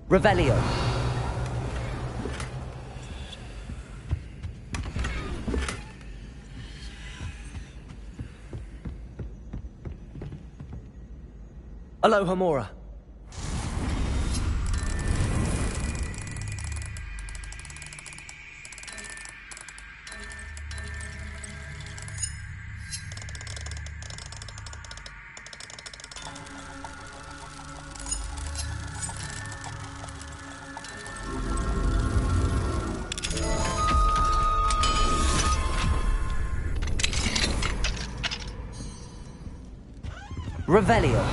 Revelio. Alohomora. Revelio.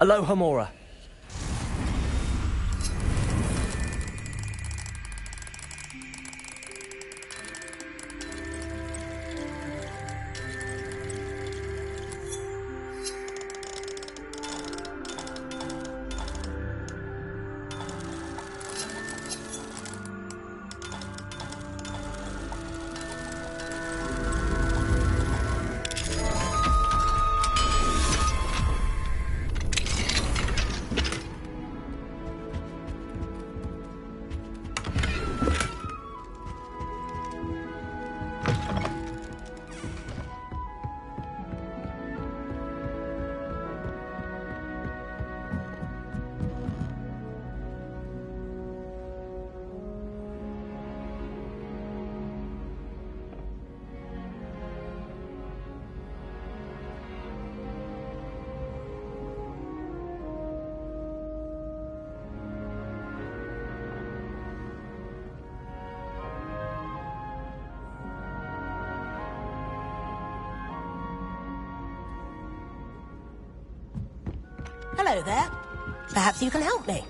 Alohomora. Hello there. Perhaps you can help me.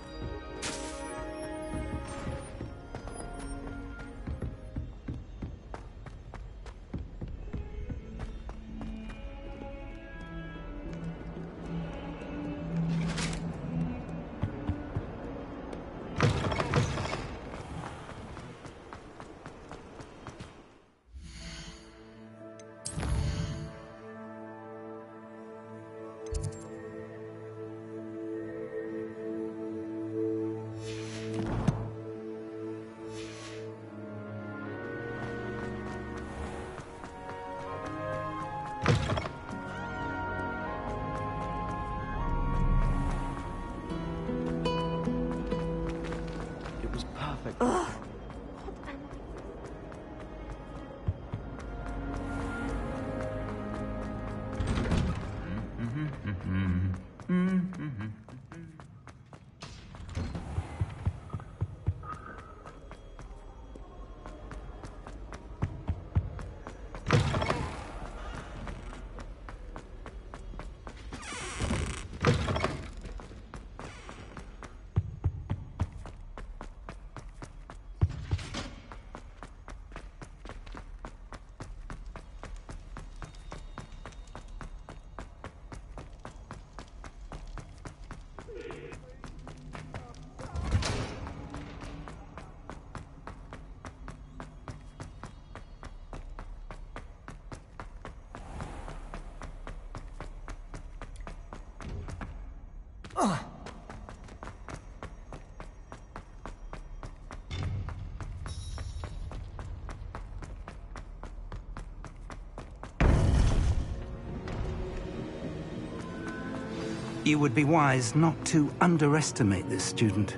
You would be wise not to underestimate this student.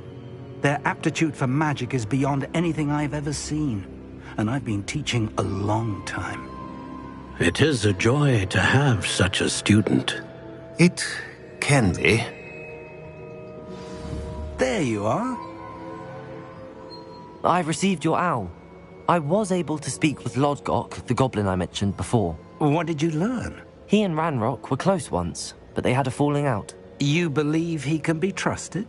Their aptitude for magic is beyond anything I've ever seen, and I've been teaching a long time. It is a joy to have such a student. It can be. There you are. I've received your owl. I was able to speak with Lodgok, the goblin I mentioned before. What did you learn? He and Ranrock were close once, but they had a falling out. You believe he can be trusted?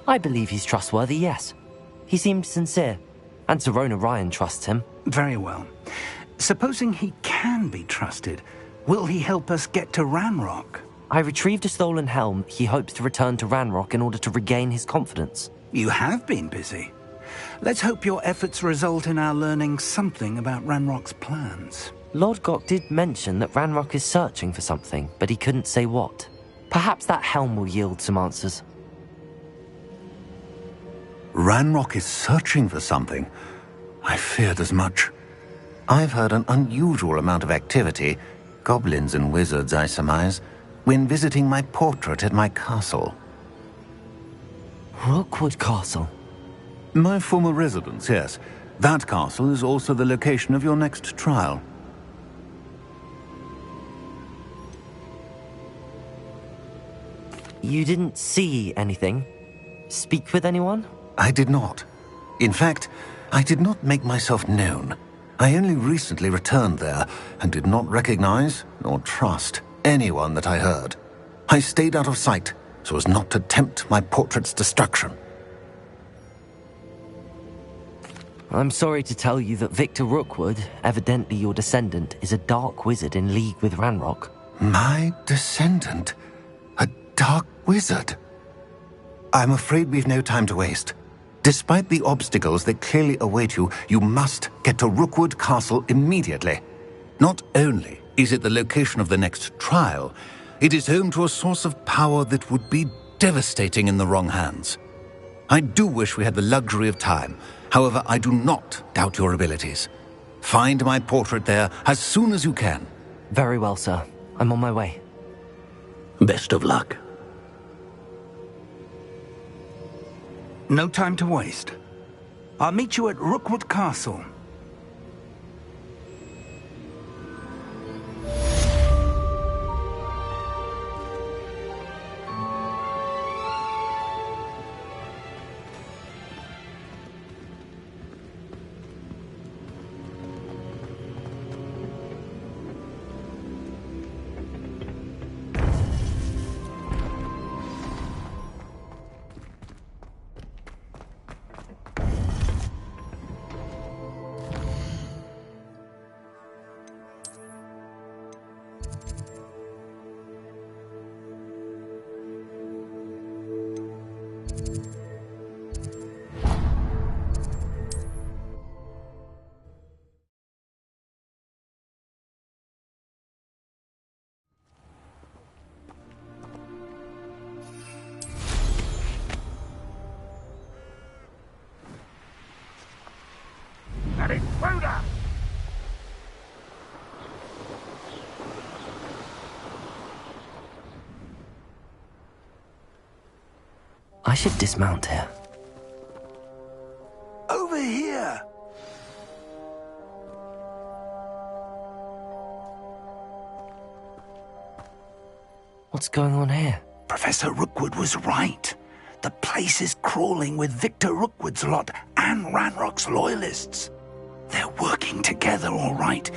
I believe he's trustworthy, yes. He seemed sincere, and Sirona Ryan trusts him. Very well. Supposing he can be trusted, will he help us get to Ranrock? I retrieved a stolen helm he hopes to return to Ranrock in order to regain his confidence. You have been busy. Let's hope your efforts result in our learning something about Ranrock's plans. Lord Gok did mention that Ranrock is searching for something, but he couldn't say what. Perhaps that helm will yield some answers. Ranrock is searching for something. I feared as much. I've heard an unusual amount of activity, goblins and wizards, I surmise, when visiting my portrait at my castle. Rookwood Castle? My former residence, yes. That castle is also the location of your next trial. You didn't see anything? Speak with anyone? I did not. In fact, I did not make myself known. I only recently returned there and did not recognize nor trust anyone that I heard. I stayed out of sight so as not to tempt my portrait's destruction. I'm sorry to tell you that Victor Rookwood, evidently your descendant, is a dark wizard in league with Ranrock. My descendant? A dark wizard? I'm afraid we've no time to waste. Despite the obstacles that clearly await you, you must get to Rookwood Castle immediately. Not only is it the location of the next trial, it is home to a source of power that would be devastating in the wrong hands. I do wish we had the luxury of time. However, I do not doubt your abilities. Find my portrait there as soon as you can. Very well, sir. I'm on my way. Best of luck. No time to waste. I'll meet you at Rookwood Castle. I should dismount here. Over here! What's going on here? Professor Rookwood was right. The place is crawling with Victor Rookwood's lot and Ranrock's loyalists. They're working together, all right,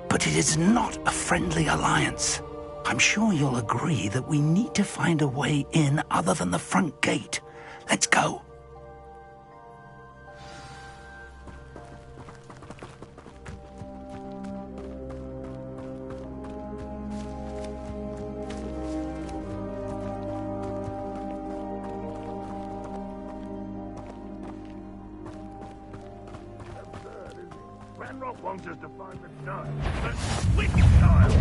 but it is not a friendly alliance. I'm sure you'll agree that we need to find a way in other than the front gate. Let's go. Ranrock wants us to find the child. Which child?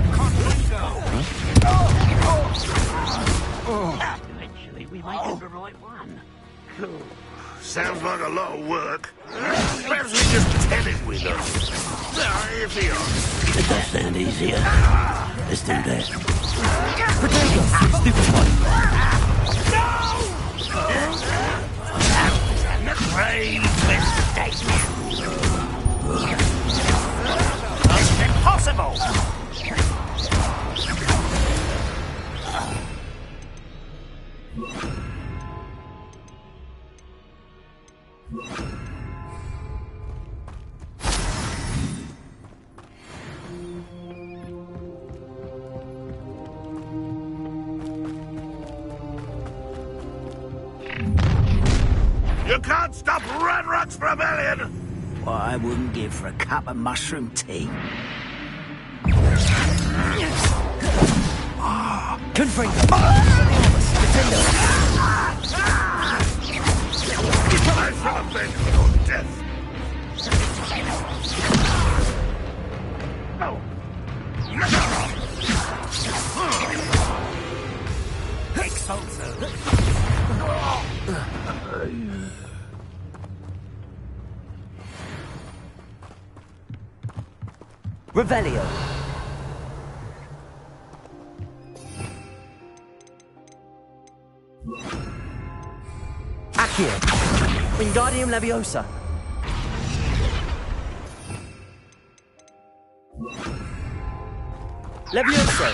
Eventually, we might get the right one. Cool. Sounds like a lot of work. Perhaps we just tell him with us. If he asks. It does sound easier. Let's do that. Stupid one. That was a grave mistake. It's impossible! You can't stop Ranrock's rebellion! Well, I wouldn't give for a cup of mushroom tea. Confringo! I shall avenge your death. Revelio. Accio. Wingardium Leviosa. Levioso.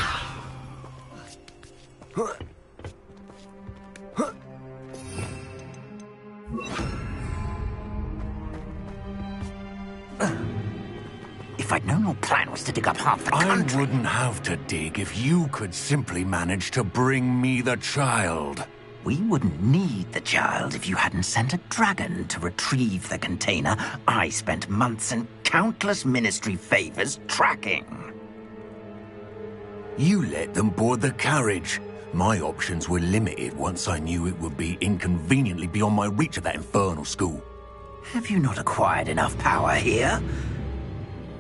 If I'd known your plan was to dig up half the country... I wouldn't have to dig if you could simply manage to bring me the child. We wouldn't need the child if you hadn't sent a dragon to retrieve the container I spent months and countless ministry favors tracking. You let them board the carriage. My options were limited once I knew it would be inconveniently beyond my reach at that infernal school. Have you not acquired enough power here?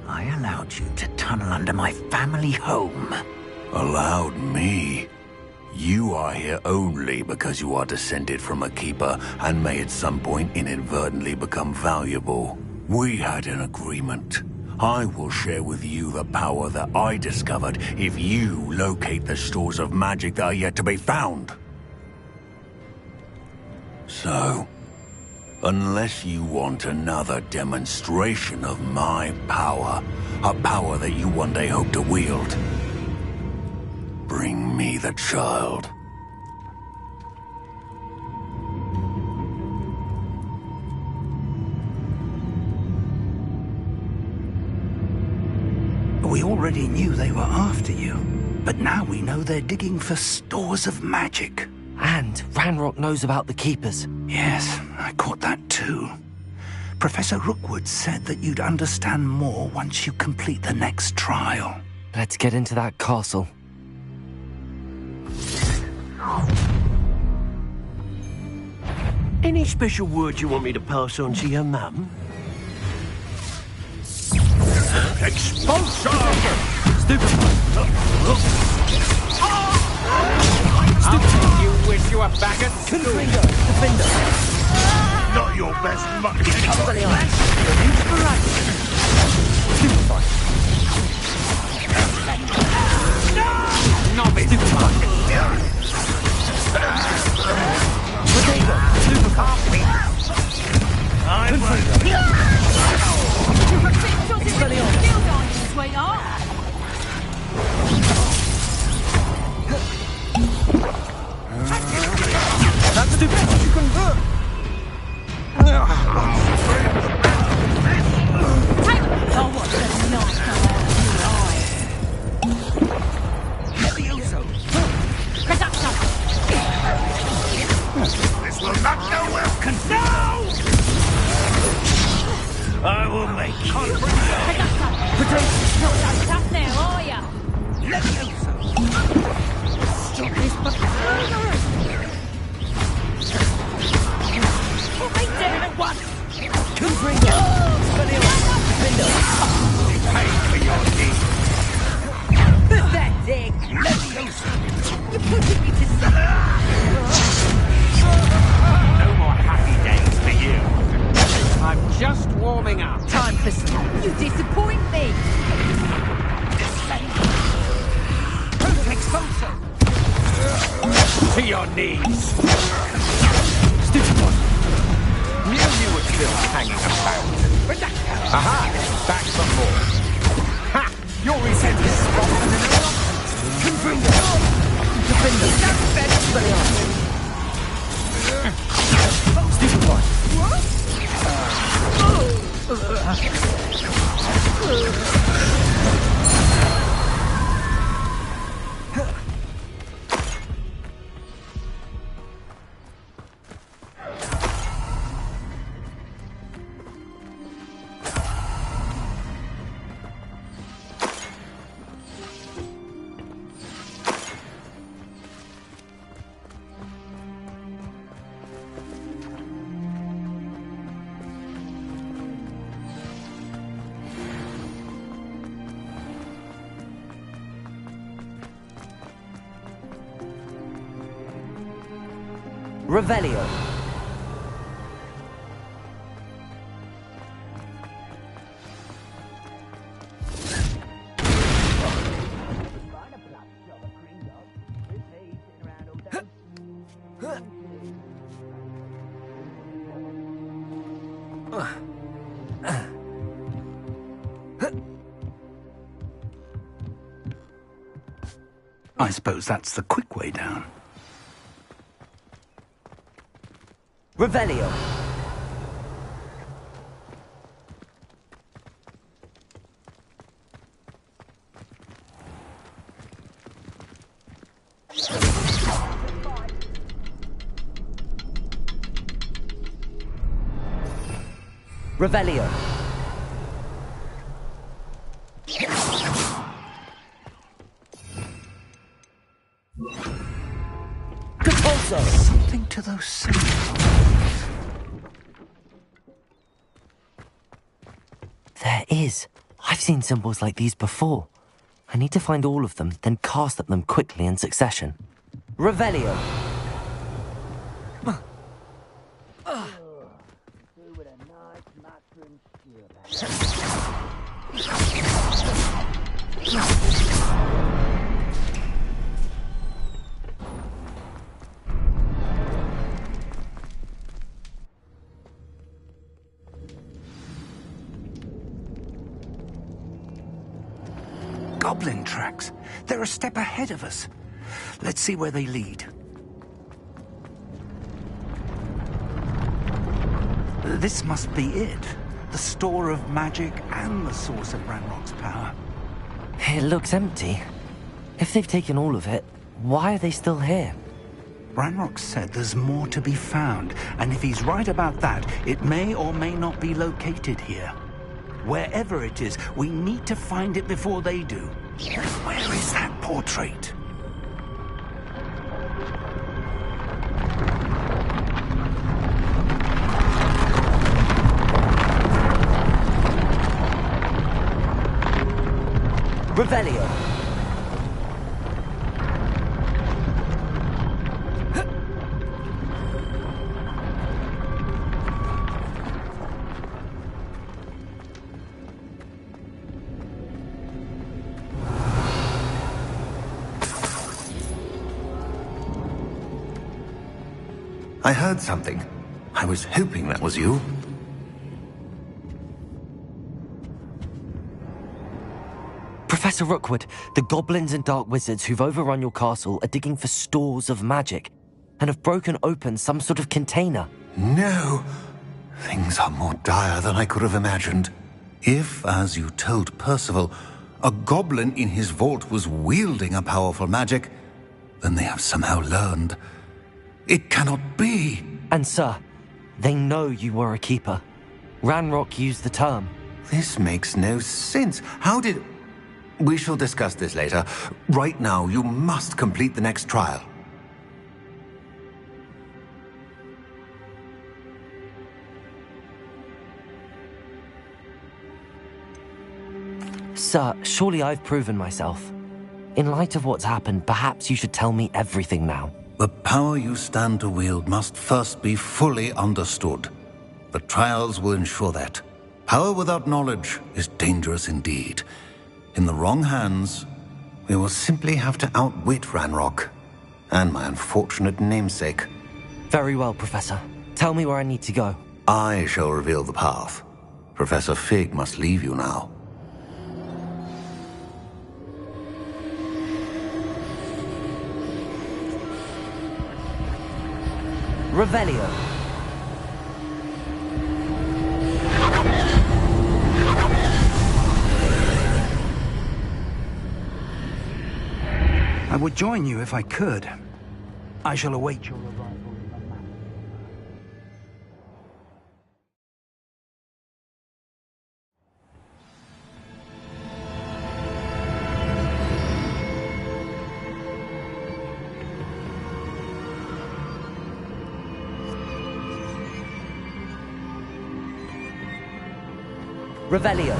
I allowed you to tunnel under my family home. Allowed me? You are here only because you are descended from a keeper and may at some point inadvertently become valuable. We had an agreement. I will share with you the power that I discovered if you locate the stores of magic that are yet to be found. So, unless you want another demonstration of my power, a power that you one day hope to wield, bring me the child. We already knew they were after you, but now we know they're digging for stores of magic. And Ranrock knows about the Keepers. Yes, I caught that too. Professor Rookwood said that you'd understand more once you complete the next trial. Let's get into that castle. Any special word you want me to pass on to your mum? Expulsor! Stupid! Stupid! You wish you were back at school! Defender! Not your best monkey color. Novice! That's stupid! You convert! This will not go well. I will make you. Not tough now, are ya? Stop this what are they doing at once? Pay for your deed. Pathetic! You're putting me to sleep. No more happy days for you. I'm just warming up. Time for sleep. You disappoint me. Expulsor! To your knees! Stupid one! Knew you were still hanging about. Aha! Back for more. Ha! You're resetting spot and an Confringo! Defender! Stupid one! Revelio. I suppose that's the quick way down. Revelio. Revelio. Compulso. Something to those symbols. There is. I've seen symbols like these before. I need to find all of them, then cast at them quickly in succession. Revelio. Goblin tracks. They're a step ahead of us. Let's see where they lead. This must be it. The store of magic and the source of Ranrock's power. It looks empty. If they've taken all of it, why are they still here? Ranrock said there's more to be found, and if he's right about that, it may or may not be located here. Wherever it is, we need to find it before they do. Where is that portrait? Revelio. I heard something. I was hoping that was you. Professor Rookwood, the goblins and dark wizards who've overrun your castle are digging for stores of magic and have broken open some sort of container. No! Things are more dire than I could have imagined. If, as you told Percival, a goblin in his vault was wielding a powerful magic, then they have somehow learned. It cannot be! And sir, they know you were a keeper. Ranrock used the term. This makes no sense. How did... We shall discuss this later. Right now, you must complete the next trial. Sir, surely I've proven myself. In light of what's happened, perhaps you should tell me everything now. The power you stand to wield must first be fully understood. The trials will ensure that. Power without knowledge is dangerous indeed. In the wrong hands, we will simply have to outwit Ranrock and my unfortunate namesake. Very well, Professor. Tell me where I need to go. I shall reveal the path. Professor Fig must leave you now. Revelio. I would join you if I could. I shall await your arrival in the map. Revelio.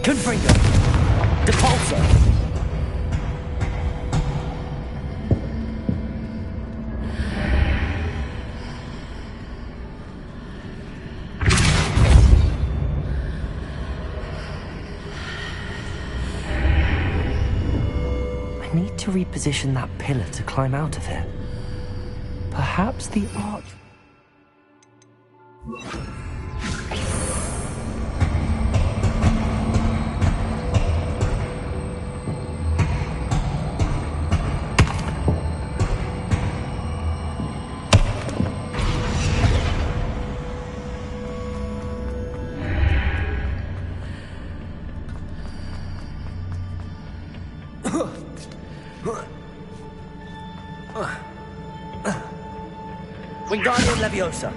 Confringo! Depulso! I need to reposition that pillar to climb out of it. Perhaps the arch... Wingardium Leviosa.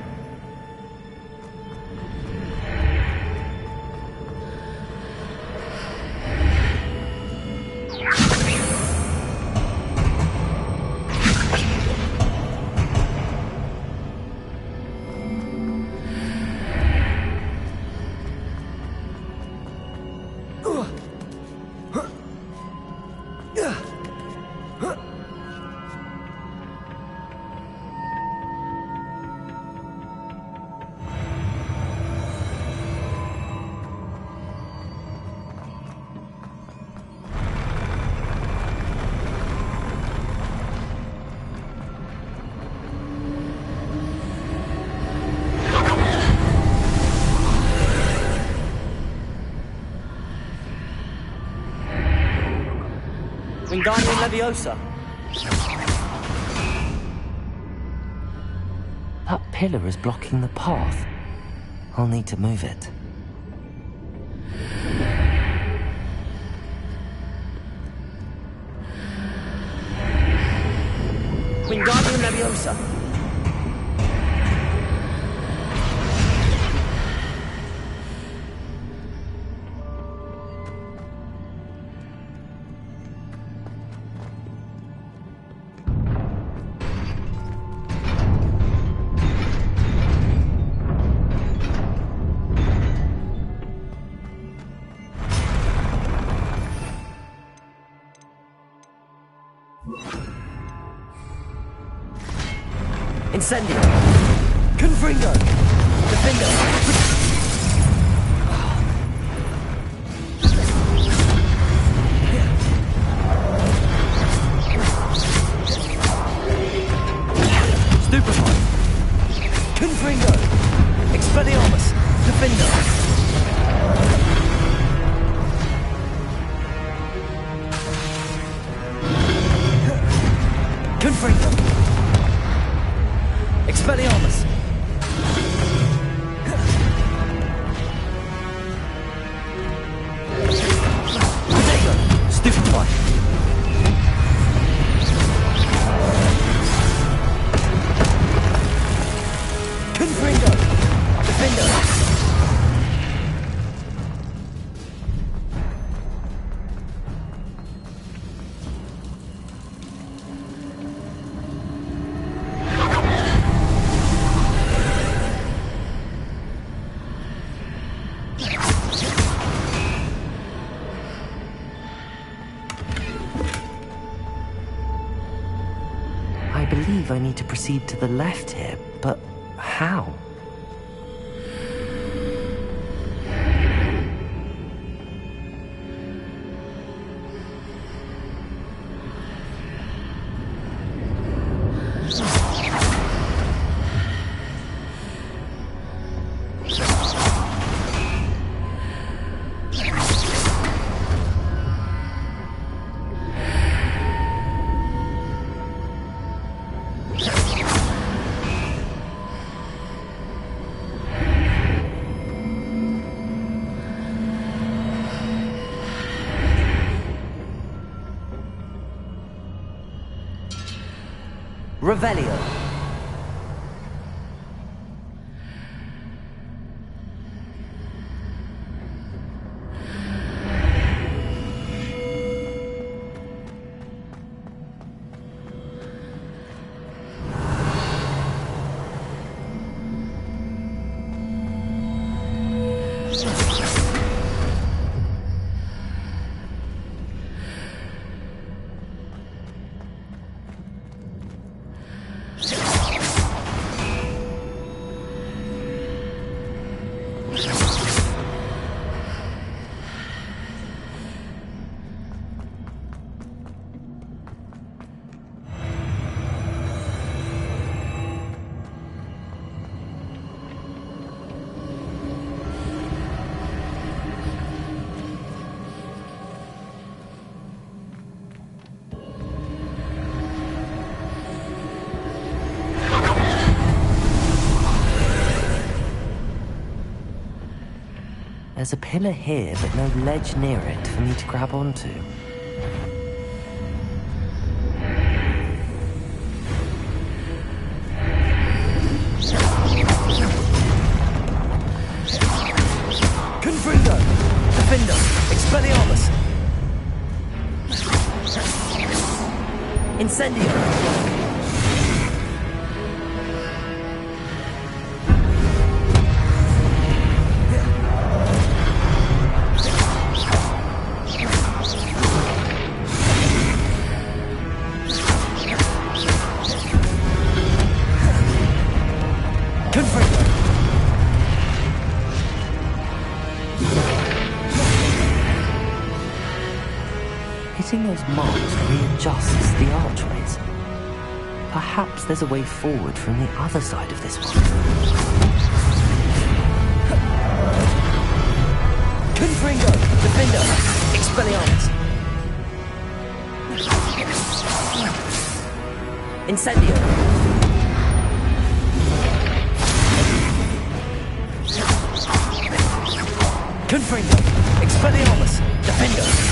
Wingardium Leviosa. That pillar is blocking the path. I'll need to move it. Wingardium Leviosa. Incendio! Confringo! Defender! Stupefy! Confringo! Expelliarmus! Defender! Confringo! Expelliarmus! Potato! Stupefy! Confringo! Defender! I believe I need to proceed to the left here, but how? Revelio. There's a pillar here, but no ledge near it for me to grab onto. Confringo! Defender! Expelliarmus! Incendio! Hitting those marks readjusts the archways. Perhaps there's a way forward from the other side of this one. Confringo! Defender! Expelliarmus! Incendio! Confringo! Expelliarmus! Defender!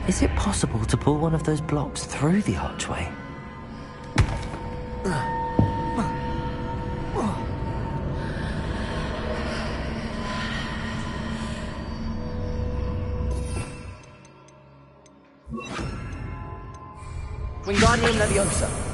Is it possible to pull one of those blocks through the archway? Wingardium Leviosa!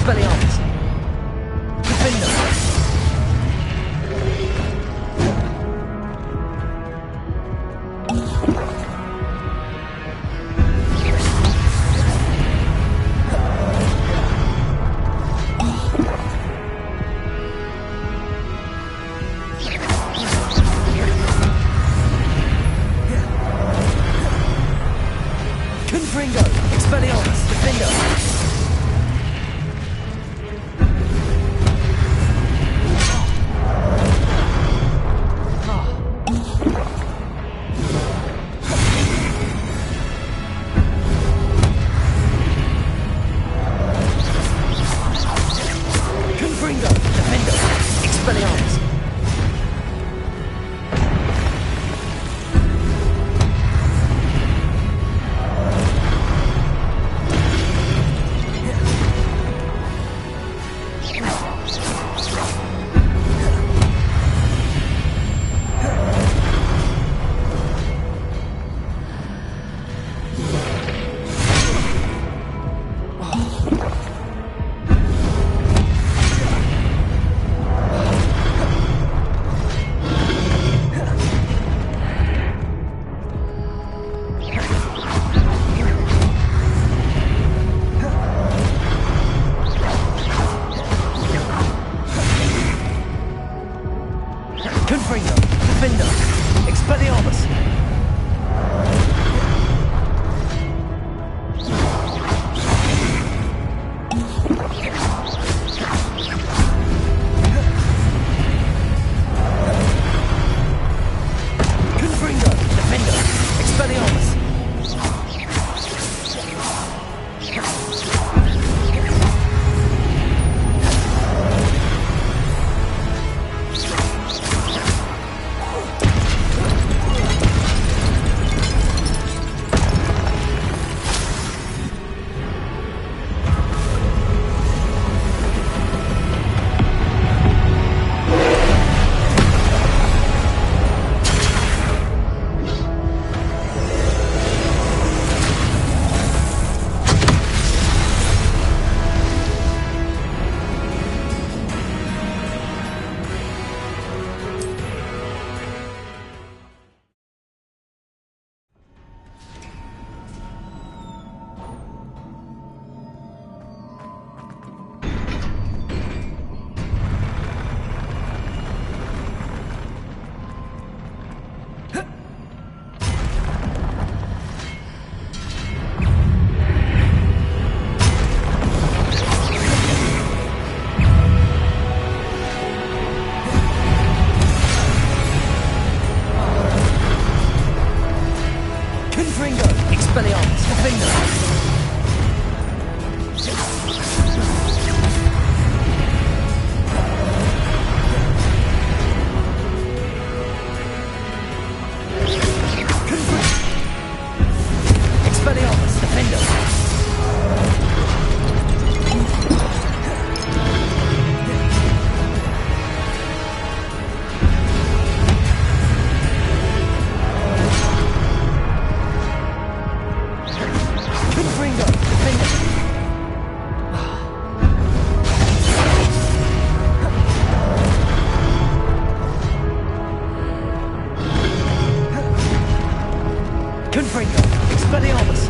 Expelliarmus! Defender! Confringo! Expelliarmus! Defender! Confringo! Defender! Expelliarmus! Confringo! Defender! Expelliarmus! Confringo! Defender! Expelliarmus! Confringo! Expelliarmus! Defender! Expelliarmus! Defender! Confringo! Defender! Confringo! Expelliarmus!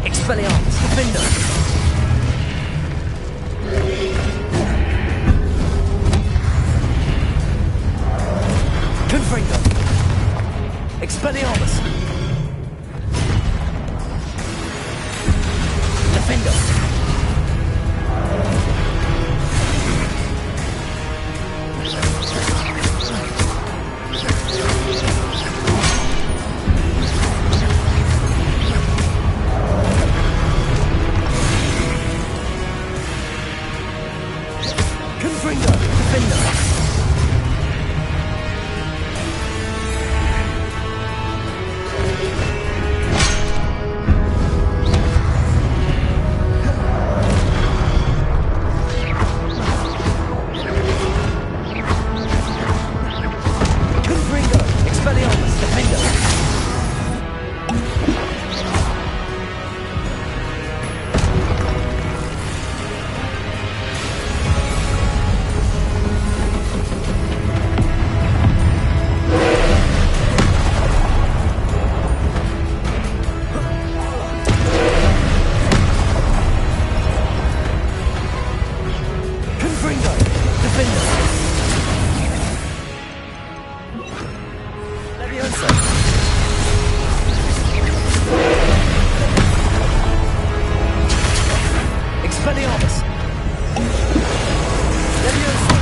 Expelliarmus, Defender! Confringo! Expelliarmus! Defender! Confringo! Defender! Confringo! Expelliarmus! Defender! Confringo! Defender! Leviosa! Expelliarmus! Leviosa!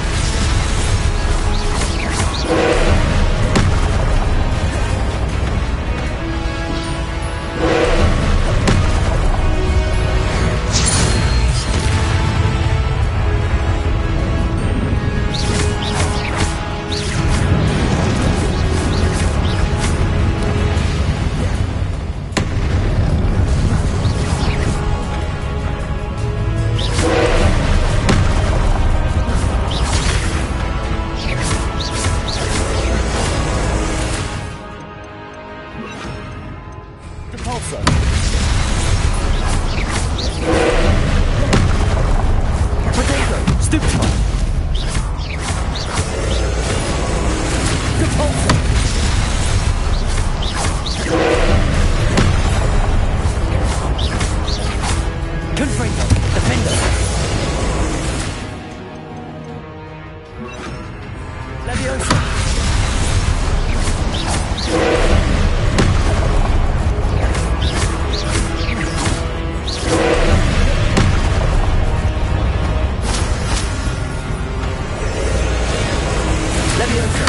Repulsor! Potato! Stupefy! Repulsor! Confringo! Defender! Leviosa! Leviosa!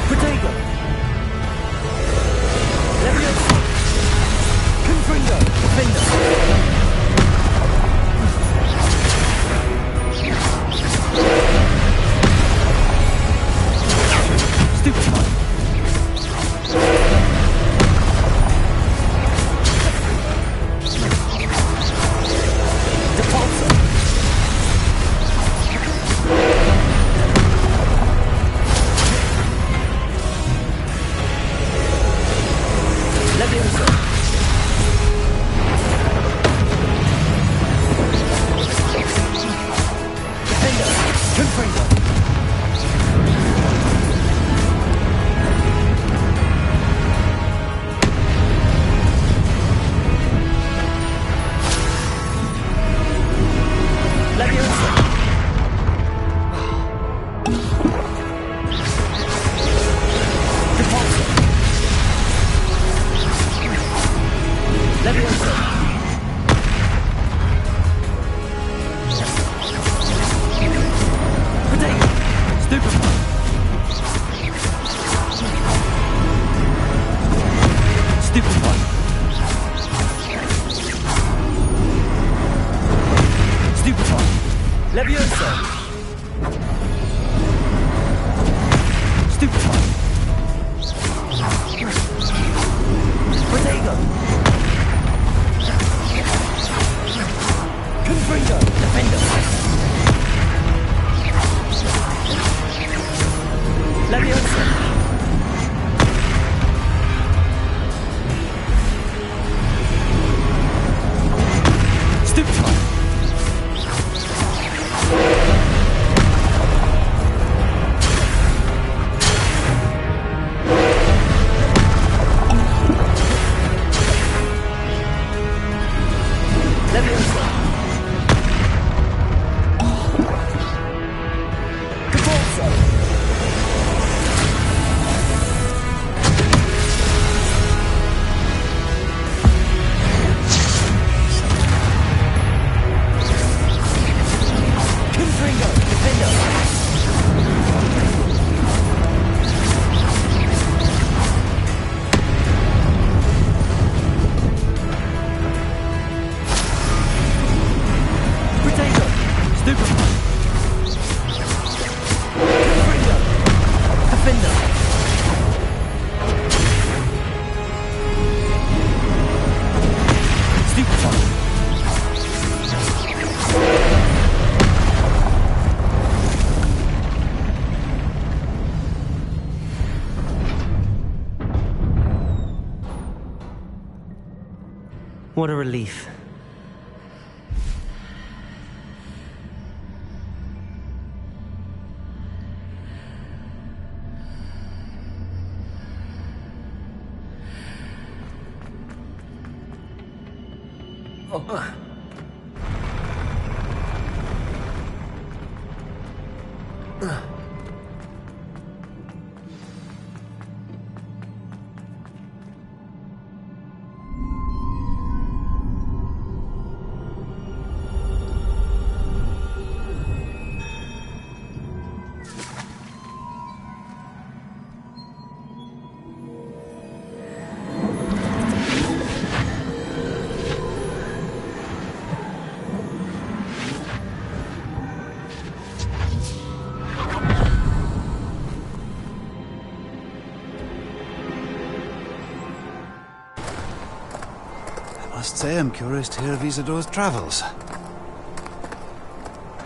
Potato! Leviosa! Confringo! Defender! Stupefy! Repulsor! Leviosa! Defender! Confringo! Leviosa! Repulsor! Leviosa! Potato! Stupefy! Stupefy! Stupefy! Leviosa! Stupefy. Protego. Confringo. Defender. Leviosa. Stupefy. What a relief. I must say I'm curious to hear of Isidore's travels.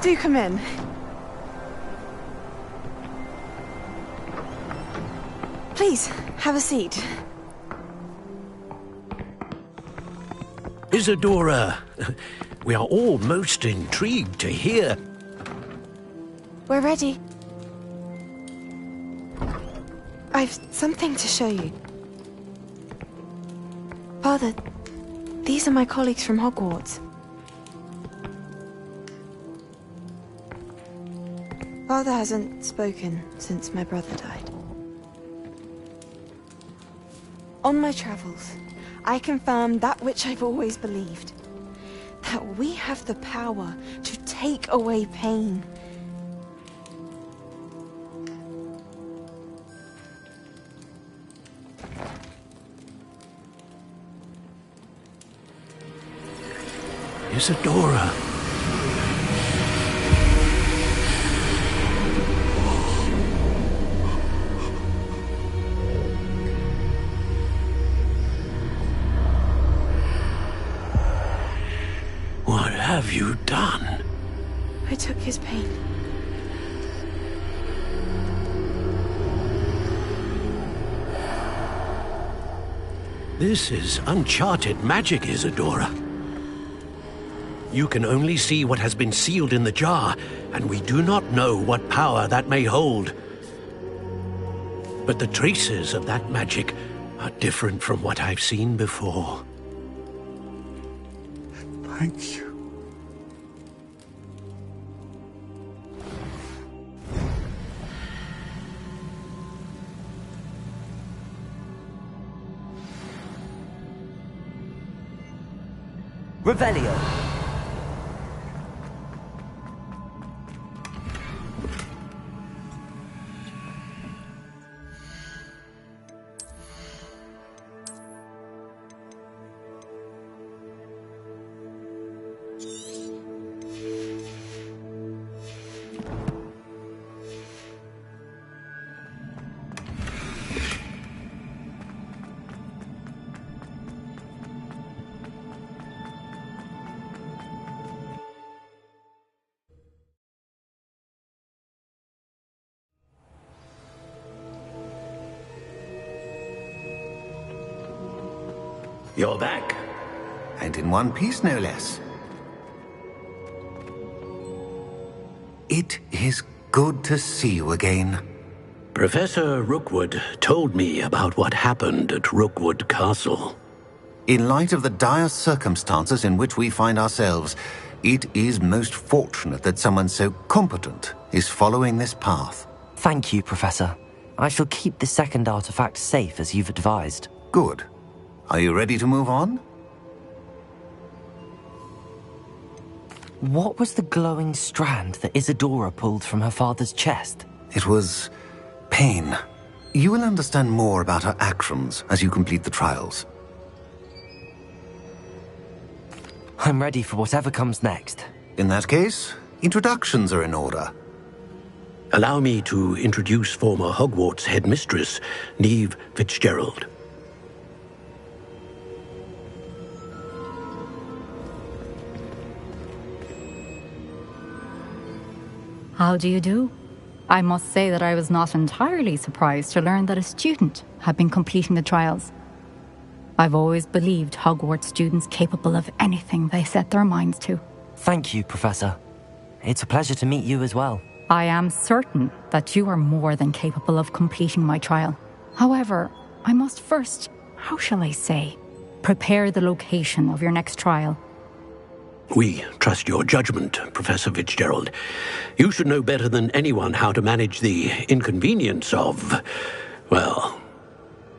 Do come in. Please, have a seat. Isadora, we are all most intrigued to hear. We're ready. I've something to show you. Father, these are my colleagues from Hogwarts. Father hasn't spoken since my brother died. On my travels, I confirmed that which I've always believed. That we have the power to take away pain. Isadora. What have you done? I took his pain. This is uncharted magic, Isadora. You can only see what has been sealed in the jar, and we do not know what power that may hold. But the traces of that magic are different from what I've seen before. Thank you. Revelio. You're back. And in one piece, no less. It is good to see you again. Professor Rookwood told me about what happened at Rookwood Castle. In light of the dire circumstances in which we find ourselves, it is most fortunate that someone so competent is following this path. Thank you, Professor. I shall keep the second artifact safe as you've advised. Good. Are you ready to move on? What was the glowing strand that Isadora pulled from her father's chest? It was pain. You will understand more about her actions as you complete the trials. I'm ready for whatever comes next. In that case, introductions are in order. Allow me to introduce former Hogwarts headmistress, Neve Fitzgerald. How do you do? I must say that I was not entirely surprised to learn that a student had been completing the trials. I've always believed Hogwarts students capable of anything they set their minds to. Thank you, Professor. It's a pleasure to meet you as well. I am certain that you are more than capable of completing my trial. However, I must first, how shall I say, prepare the location of your next trial. We trust your judgment, Professor Fitzgerald. You should know better than anyone how to manage the inconvenience of, well...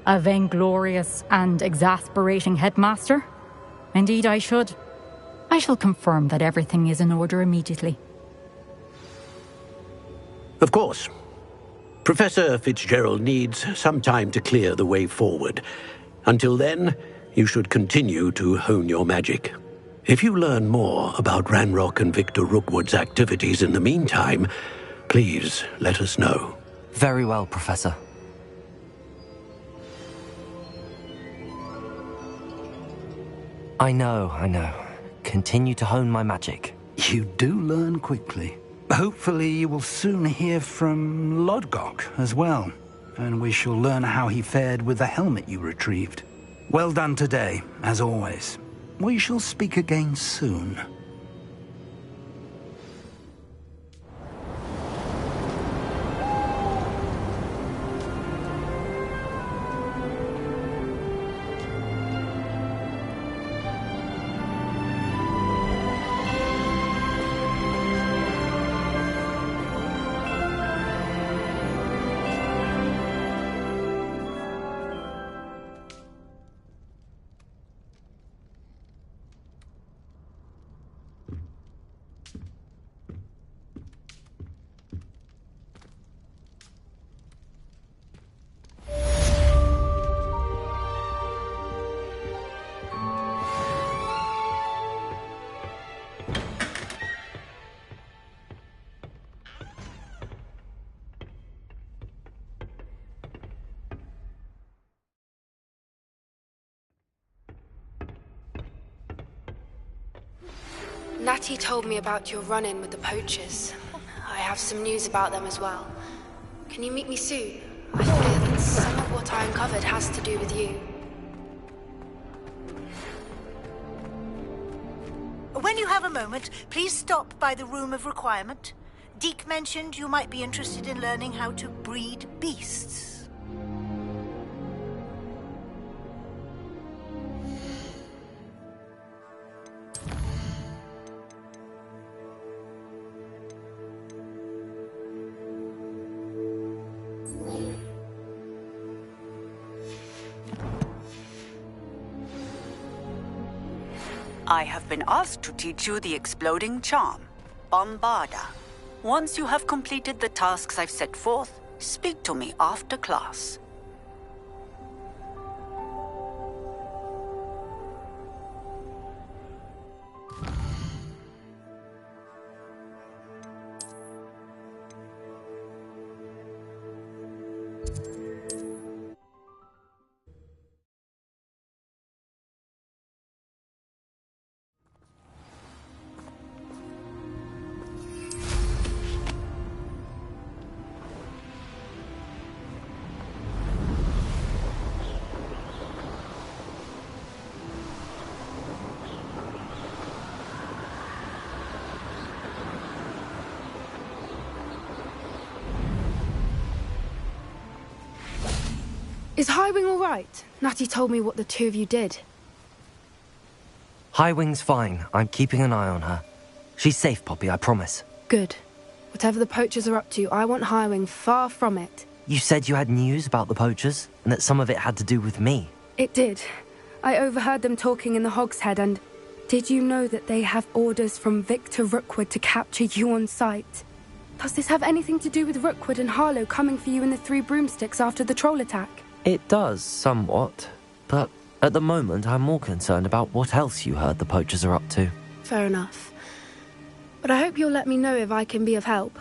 A vainglorious and exasperating headmaster? Indeed I should. I shall confirm that everything is in order immediately. Of course. Professor Fitzgerald needs some time to clear the way forward. Until then, you should continue to hone your magic. If you learn more about Ranrock and Victor Rookwood's activities in the meantime, please let us know. Very well, Professor. I know. Continue to hone my magic. You do learn quickly. Hopefully you will soon hear from Lodgok as well, and we shall learn how he fared with the helmet you retrieved. Well done today, as always. We shall speak again soon. Natty told me about your run-in with the poachers. I have some news about them as well. Can you meet me soon? I fear that some of what I uncovered has to do with you. When you have a moment, please stop by the Room of Requirement. Deke mentioned you might be interested in learning how to breed beasts. I have been asked to teach you the exploding charm, Bombarda. Once you have completed the tasks I've set forth, speak to me after class. Is Highwing all right? Natty told me what the two of you did. Highwing's fine. I'm keeping an eye on her. She's safe, Poppy, I promise. Good. Whatever the poachers are up to, I want Highwing far from it. You said you had news about the poachers, and that some of it had to do with me. It did. I overheard them talking in the Hogshead, and did you know that they have orders from Victor Rookwood to capture you on sight? Does this have anything to do with Rookwood and Harlow coming for you in the Three Broomsticks after the troll attack? It does, somewhat. But at the moment, I'm more concerned about what else you heard the poachers are up to. Fair enough. But I hope you'll let me know if I can be of help,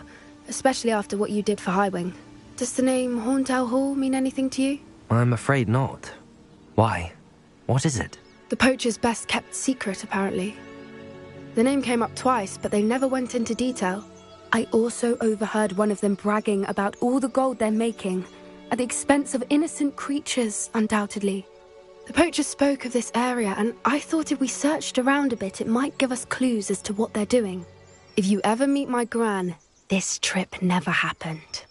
especially after what you did for Highwing. Does the name Horntail Hall mean anything to you? I'm afraid not. Why? What is it? The poachers' best-kept secret, apparently. The name came up twice, but they never went into detail. I also overheard one of them bragging about all the gold they're making, at the expense of innocent creatures, undoubtedly. The poachers spoke of this area, and I thought if we searched around a bit, it might give us clues as to what they're doing. If you ever meet my gran, this trip never happened.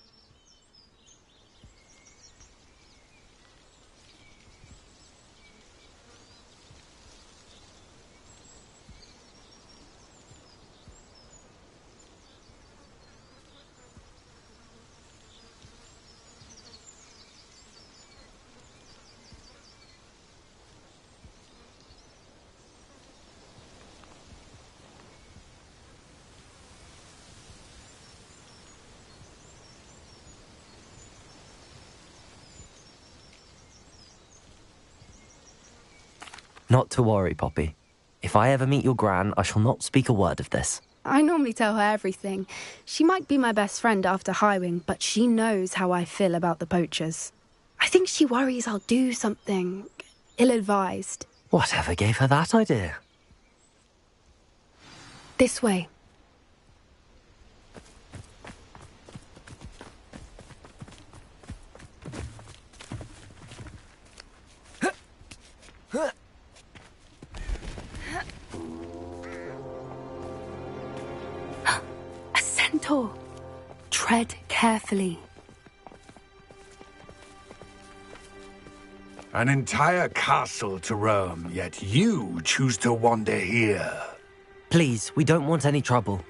Not to worry, Poppy. If I ever meet your gran, I shall not speak a word of this. I normally tell her everything. She might be my best friend after Highwing, but she knows how I feel about the poachers. I think she worries I'll do something ill-advised. Whatever gave her that idea? This way. A centaur. Tread carefully. An entire castle to roam, yet you choose to wander here. Please, we don't want any trouble.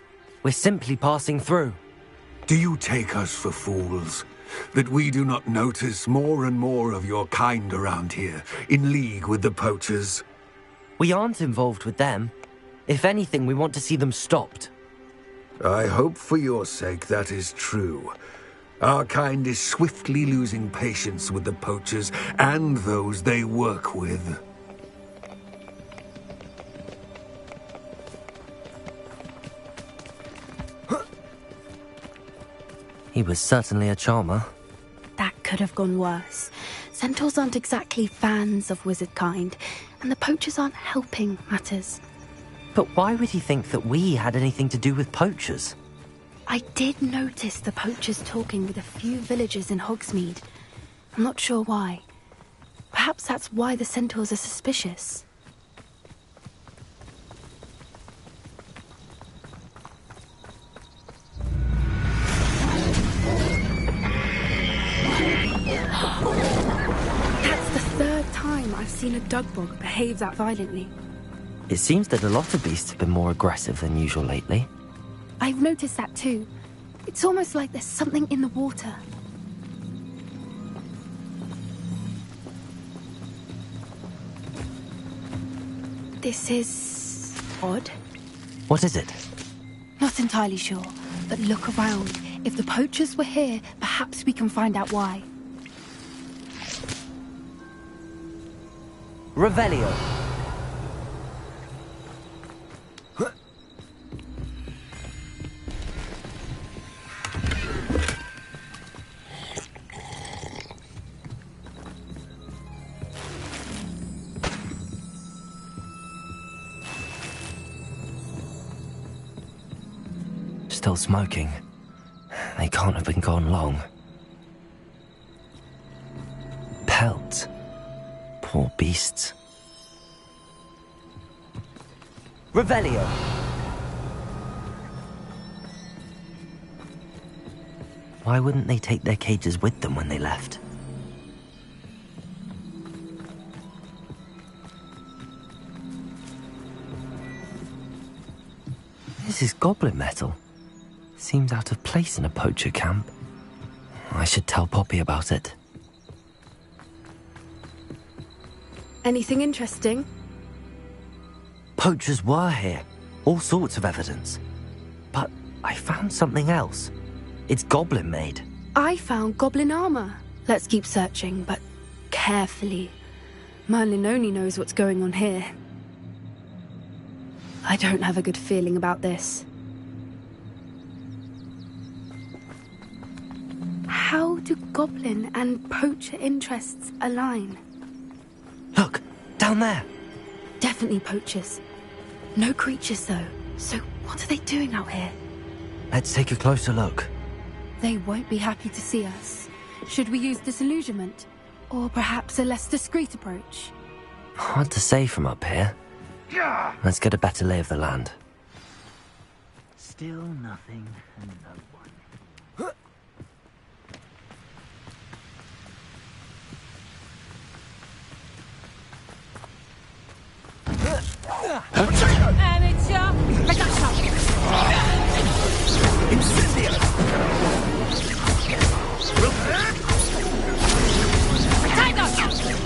We're simply passing through. Do you take us for fools? That we do not notice more and more of your kind around here, in league with the poachers? We aren't involved with them. If anything, we want to see them stopped. I hope for your sake that is true. Our kind is swiftly losing patience with the poachers and those they work with. He was certainly a charmer. That could have gone worse. Centaurs aren't exactly fans of wizard kind, and the poachers aren't helping matters. But why would he think that we had anything to do with poachers? I did notice the poachers talking with a few villagers in Hogsmeade. I'm not sure why. Perhaps that's why the centaurs are suspicious. That's the third time I've seen a dugbog behave that violently. It seems that a lot of beasts have been more aggressive than usual lately. I've noticed that too. It's almost like there's something in the water. This is odd. What is it? Not entirely sure, but look around. If the poachers were here, perhaps we can find out why. Revelio. Still smoking. They can't have been gone long. Pelts. Poor beasts. Revelio! Why wouldn't they take their cages with them when they left? This is goblin metal. Seems out of place in a poacher camp. I should tell Poppy about it. Anything interesting? Poachers were here. All sorts of evidence. But I found something else. It's goblin made. I found goblin armor. Let's keep searching, but carefully. Merlin only knows what's going on here. I don't have a good feeling about this. How do goblin and poacher interests align? Look, down there. Definitely poachers. No creatures, though. So what are they doing out here? Let's take a closer look. They won't be happy to see us. Should we use disillusionment? Or perhaps a less discreet approach? Hard to say from up here. Let's get a better lay of the land. Still nothing and no one. Amateur! Incendio!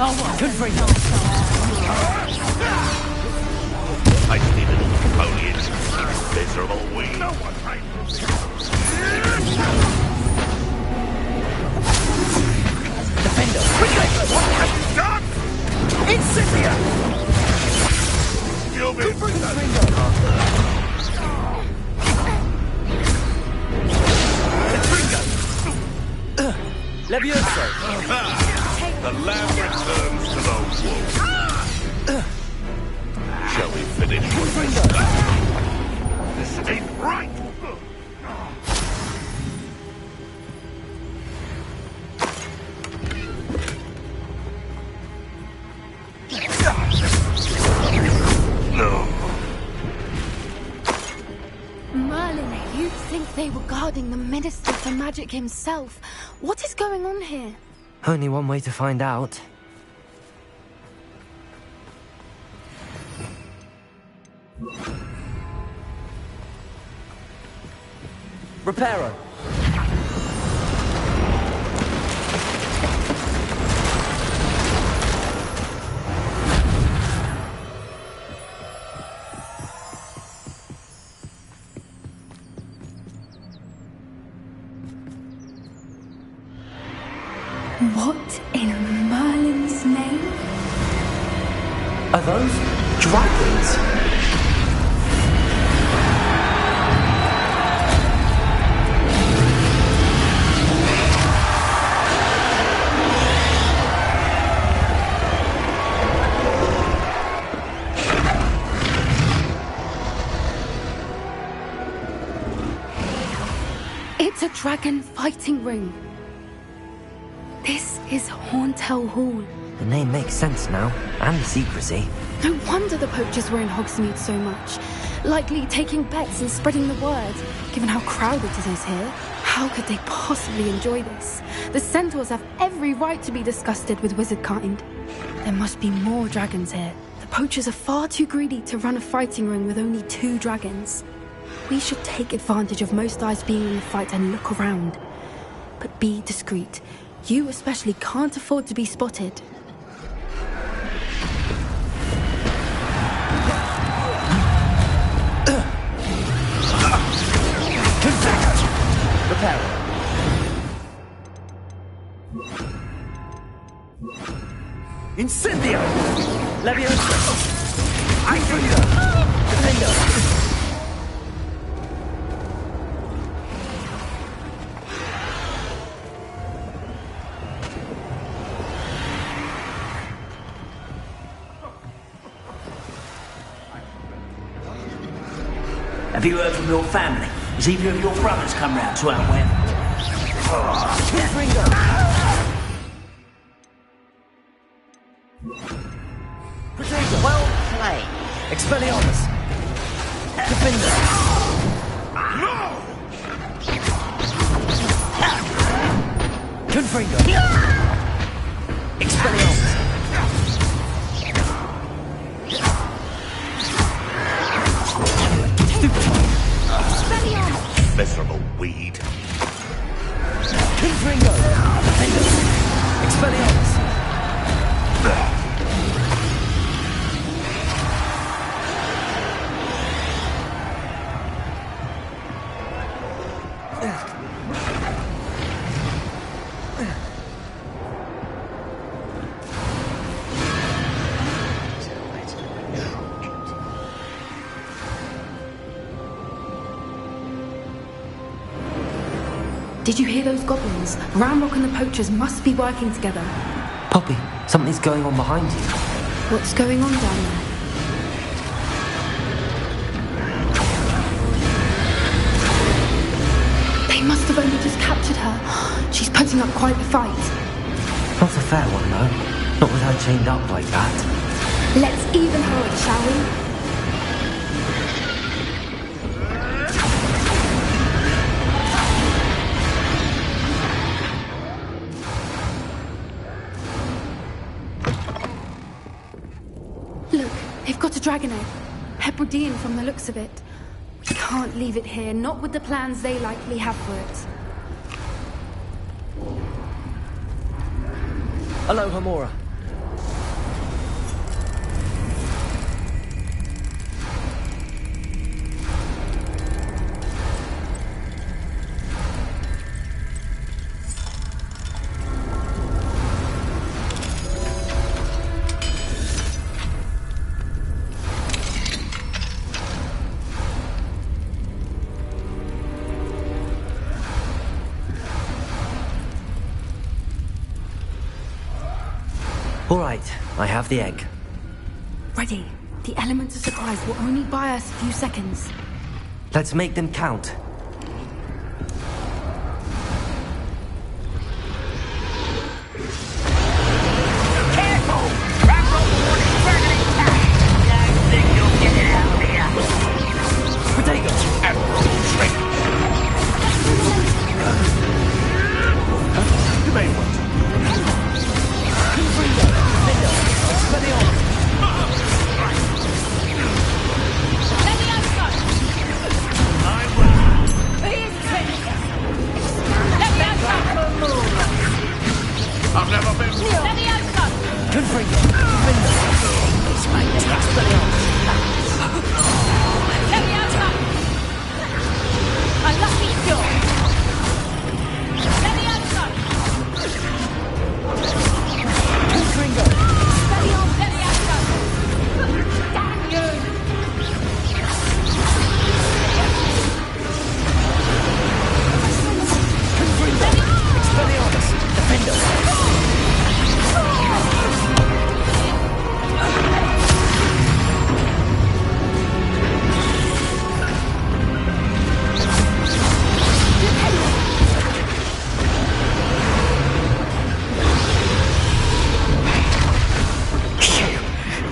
Oh, what? Good for you. I didn't Napoleon. Miserable weed. No one Defender! What have you done? Incendio! You'll be Levioso! The lamb returns to the wolf. Shall we finish with this? This ain't right! No. Merlin, you'd think they were guarding the Minister for Magic himself. What is going on here? Only one way to find out. Reparo. What in Merlin's name? Are those dragons? It's a dragon fighting ring. This is Hauntel Hall. The name makes sense now, and the secrecy. No wonder the poachers were in Hogsmeade so much. Likely taking bets and spreading the word. Given how crowded it is here, how could they possibly enjoy this? The centaurs have every right to be disgusted with wizard kind. There must be more dragons here. The poachers are far too greedy to run a fighting ring with only 2 dragons. We should take advantage of most eyes being in the fight and look around. But be discreet. You especially can't afford to be spotted. Incendio! Levioso. Defender! Have you heard from your family? Has either of your brothers come round to our wedding? Well played. Expelliarmus. Defender. Confringo. Expelliarmus. miserable weed. Confringo! Defenders! Expelliarmus! Did you hear those goblins? Ramrock and the poachers must be working together. Poppy, something's going on behind you. What's going on down there? They must have only just captured her. She's putting up quite a fight. Not a fair one, though. Not with her chained up like that. Let's even her up, shall we? Look, they've got a dragon egg. Hebridean from the looks of it. We can't leave it here, not with the plans they likely have for it. Hello, Hamora. All right, I have the egg. Ready. The element of surprise will only buy us a few seconds. Let's make them count. Careful! Ramrock warning dragon attack! I think you'll get it out of here. Potato! You may want to. Confringo! Defender! Expelliarmus! Let me out, son! I will. Please, let me out, son! I've never been... Let me out, son! Confringo! Defender! Expelliarmus! Let me out, son! A lucky cure! Let me out, son! Confringo! Expelliarmus! Let me out, son! Damn you! Confringo! Expelliarmus! Defender!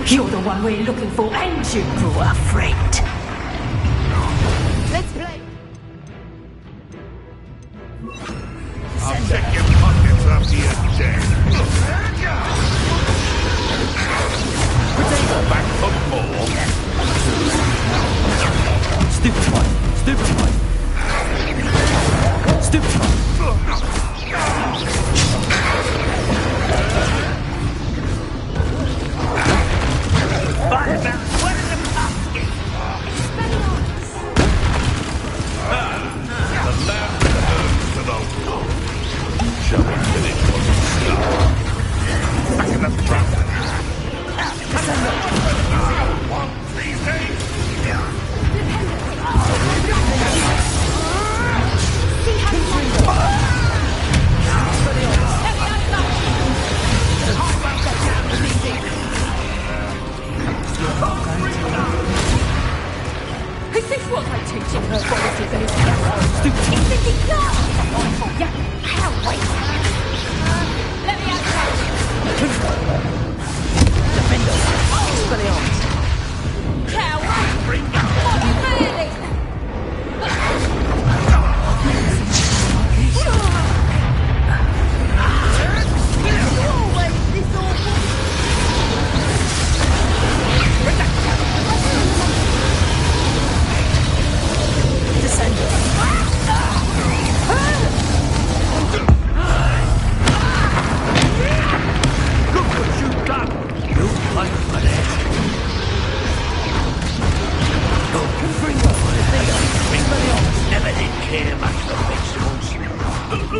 You're the one we're looking for, and you grew a friend. Let's play! I'll check your pockets after you're dead. Back for more. Stupefy! Stupefy! Stupefy! What is the basket? The land returns to the wolf. Shall we finish what we start? Back in the front. One these days. Is this what I'm teaching her qualities in his Stupid! Is this it? Yeah, can't wait! Let me out, Defender! Expelliarmus! can't wait! What, really? Always this awful! Descender! We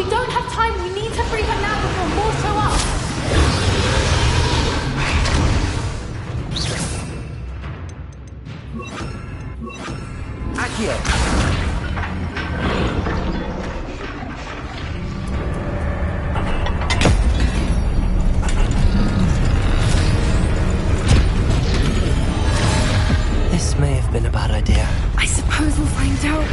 don't have time. We need to free her now before more show up. Accio. This may have been a bad idea. I suppose we'll find out.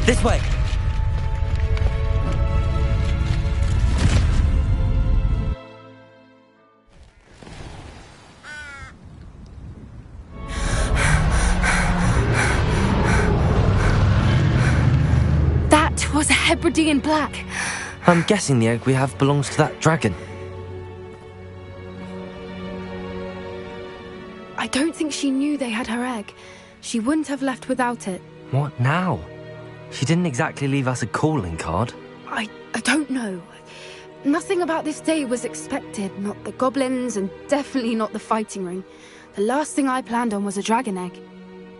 This way! That was a Hebridean black. I'm guessing the egg we have belongs to that dragon. I don't think she knew they had her egg. She wouldn't have left without it. What now? She didn't exactly leave us a calling card. I don't know. Nothing about this day was expected. Not the goblins, and definitely not the fighting ring. The last thing I planned on was a dragon egg.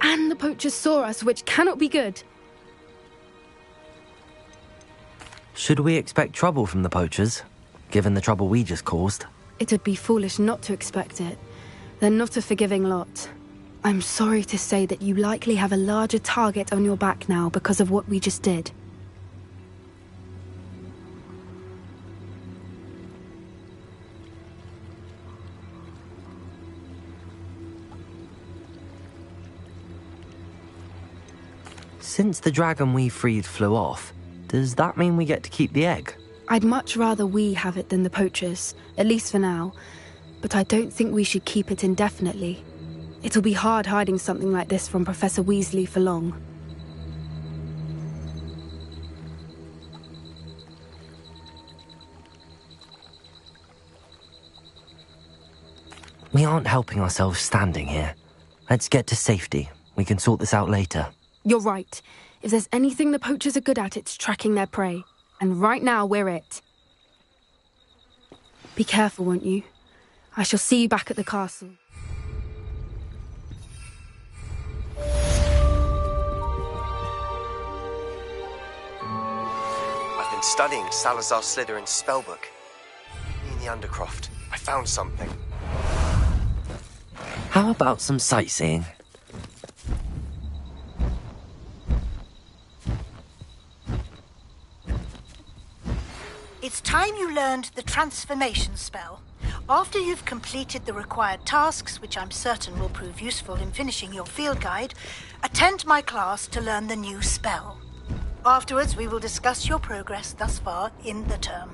And the poachers saw us, which cannot be good. Should we expect trouble from the poachers, given the trouble we just caused? It would be foolish not to expect it. They're not a forgiving lot. I'm sorry to say that you likely have a larger target on your back now because of what we just did. Since the dragon we freed flew off, does that mean we get to keep the egg? I'd much rather we have it than the poachers, at least for now. But I don't think we should keep it indefinitely. It'll be hard hiding something like this from Professor Weasley for long. We aren't helping ourselves standing here. Let's get to safety. We can sort this out later. You're right. If there's anything the poachers are good at, it's tracking their prey. And right now, we're it. Be careful, won't you? I shall see you back at the castle. I've been studying Salazar Slytherin's spellbook. In the Undercroft, I found something. How about some sightseeing? It's time you learned the transformation spell. After you've completed the required tasks, which I'm certain will prove useful in finishing your field guide, attend my class to learn the new spell. Afterwards, we will discuss your progress thus far in the term.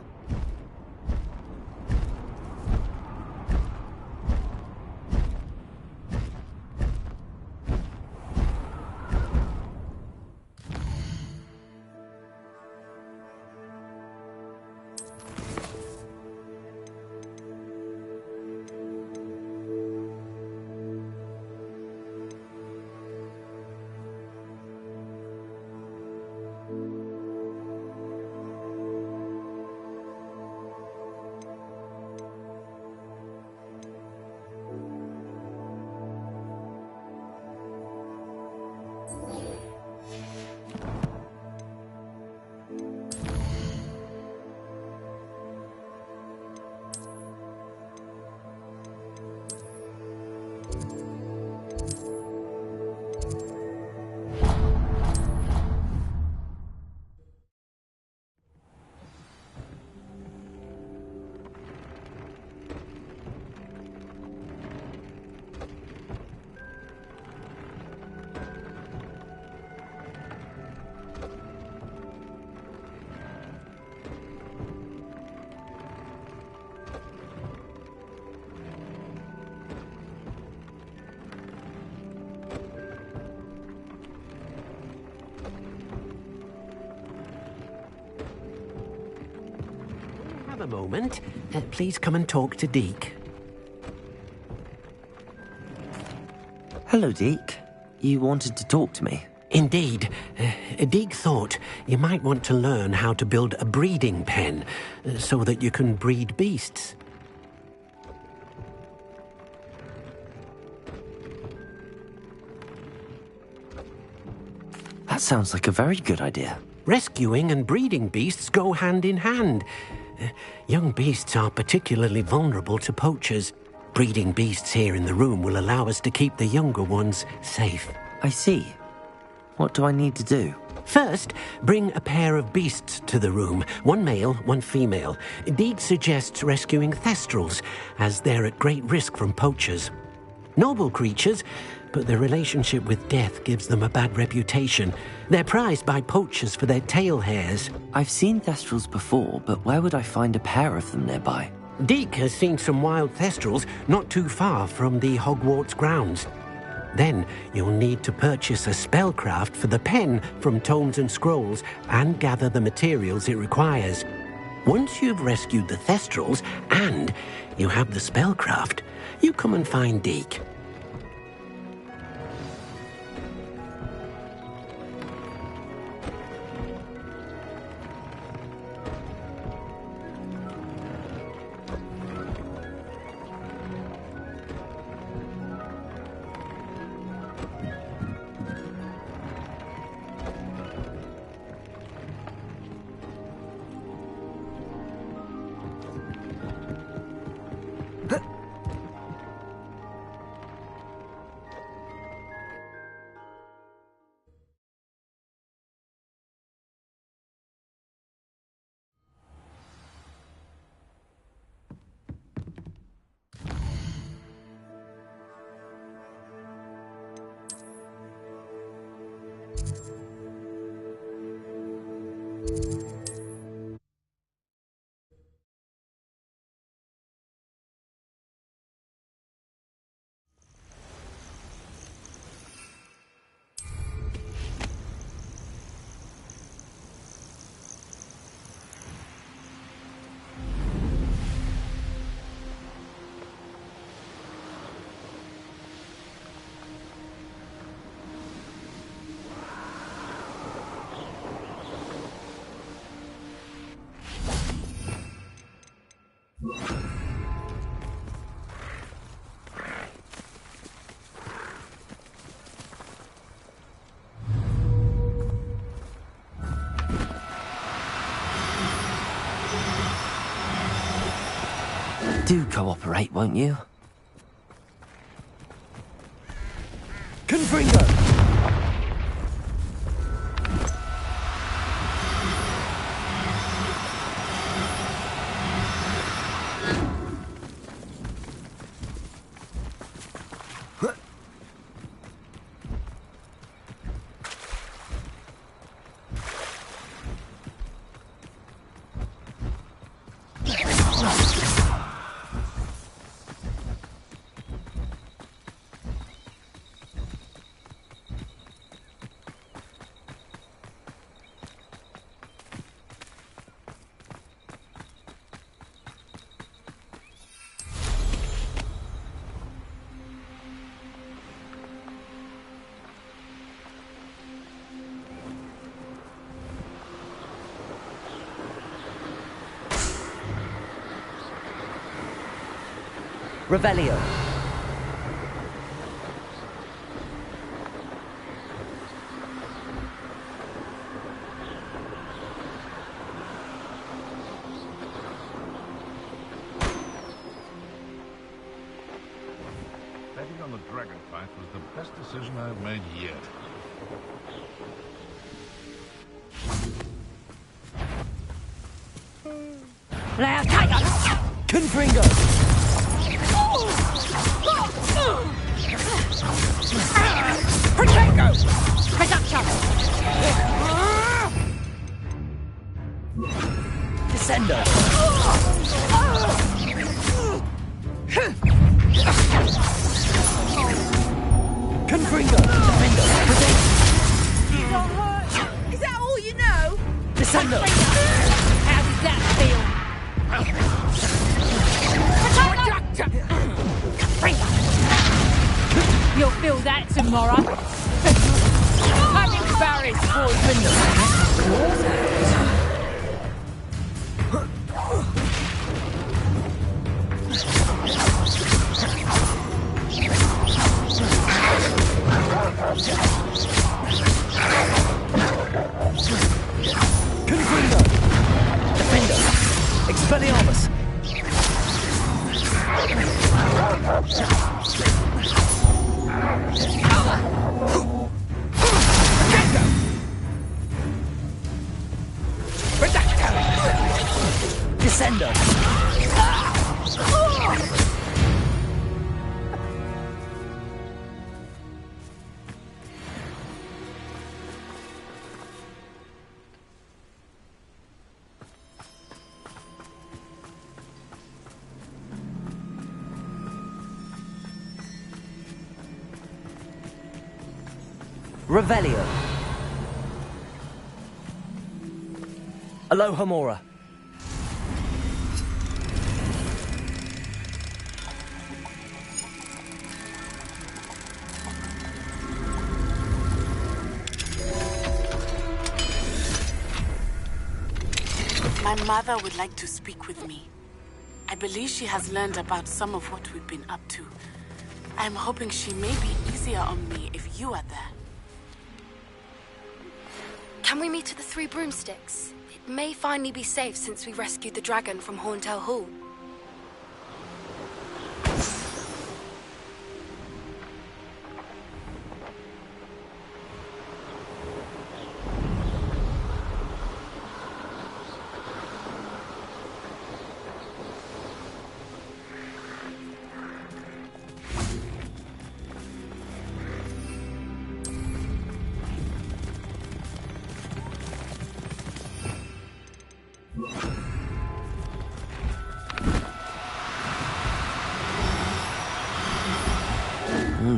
have a moment, please come and talk to Deke. Hello, Deke. You wanted to talk to me? Indeed. Deke thought you might want to learn how to build a breeding pen so that you can breed beasts. That sounds like a very good idea. Rescuing and breeding beasts go hand in hand. Young beasts are particularly vulnerable to poachers. Breeding beasts here in the room will allow us to keep the younger ones safe. I see. What do I need to do? First, bring a pair of beasts to the room. One male, one female. Deke suggests rescuing thestrals, as they're at great risk from poachers. Noble creatures, but their relationship with death gives them a bad reputation. They're prized by poachers for their tail hairs. I've seen thestrals before, but where would I find a pair of them nearby? Deke has seen some wild thestrals not too far from the Hogwarts grounds. Then you'll need to purchase a spellcraft for the pen from Tomes and Scrolls and gather the materials it requires. Once you've rescued the thestrals and you have the spellcraft, you come and find Deke. Do cooperate, won't you? Confringo! Revelio. Betting on the dragon fight was the best decision I've made yet. Confringo! Protego! Production! Descendo! Confringo! Defendo! Protect! You got hurt? Is that all you know? Descendo! How did that feel? You'll feel that tomorrow. Panic barriers towards Confringo! Defender! Expelliarmus! Descendo! Revelio. Alohomora. My mother would like to speak with me. I believe she has learned about some of what we've been up to. I'm hoping she may be easier on me if you are there. Can we meet at the Three Broomsticks? It may finally be safe since we rescued the dragon from Horntail Hall.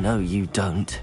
No, you don't.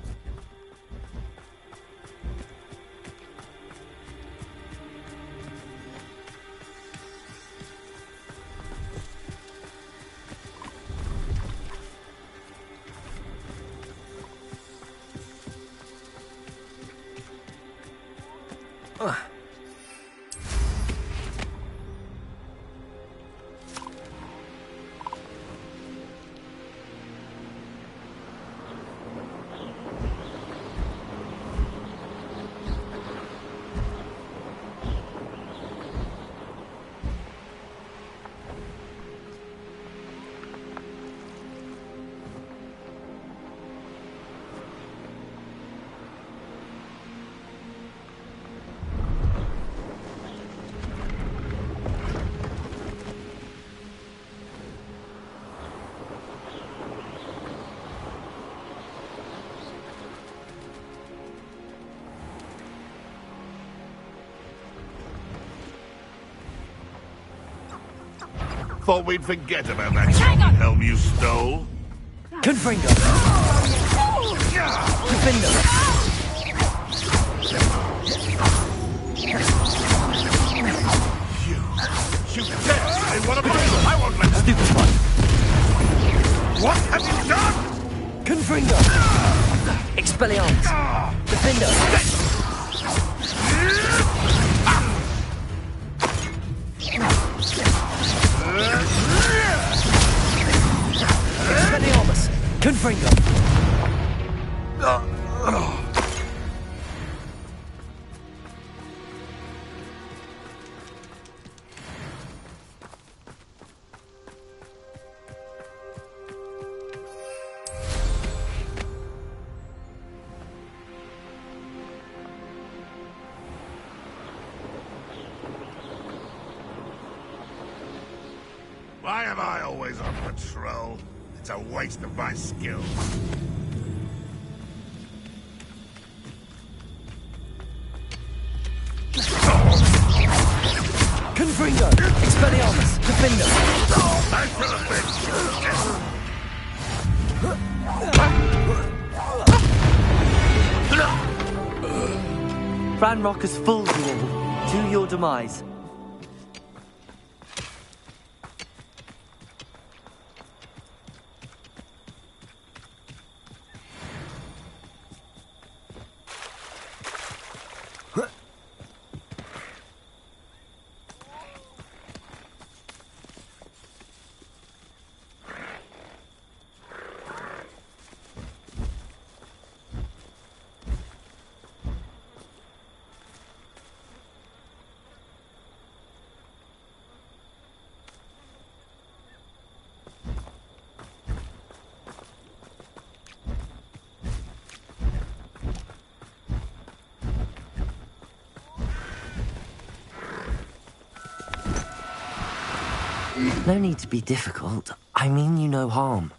Thought we'd forget about that helm you stole. Confringo! Defender! Shoot dead! I want to fight them! I won't let them! Stupid one! What have you done? Confringo! Expelliarmus! Defender! Expelliarmus! Confringo! Why am I always on patrol? It's a waste of my skills. Confringo! Expelliarmus! Defender! Thanks for the Ranrock has fooled you all. To your demise. No need to be difficult. I mean you no harm.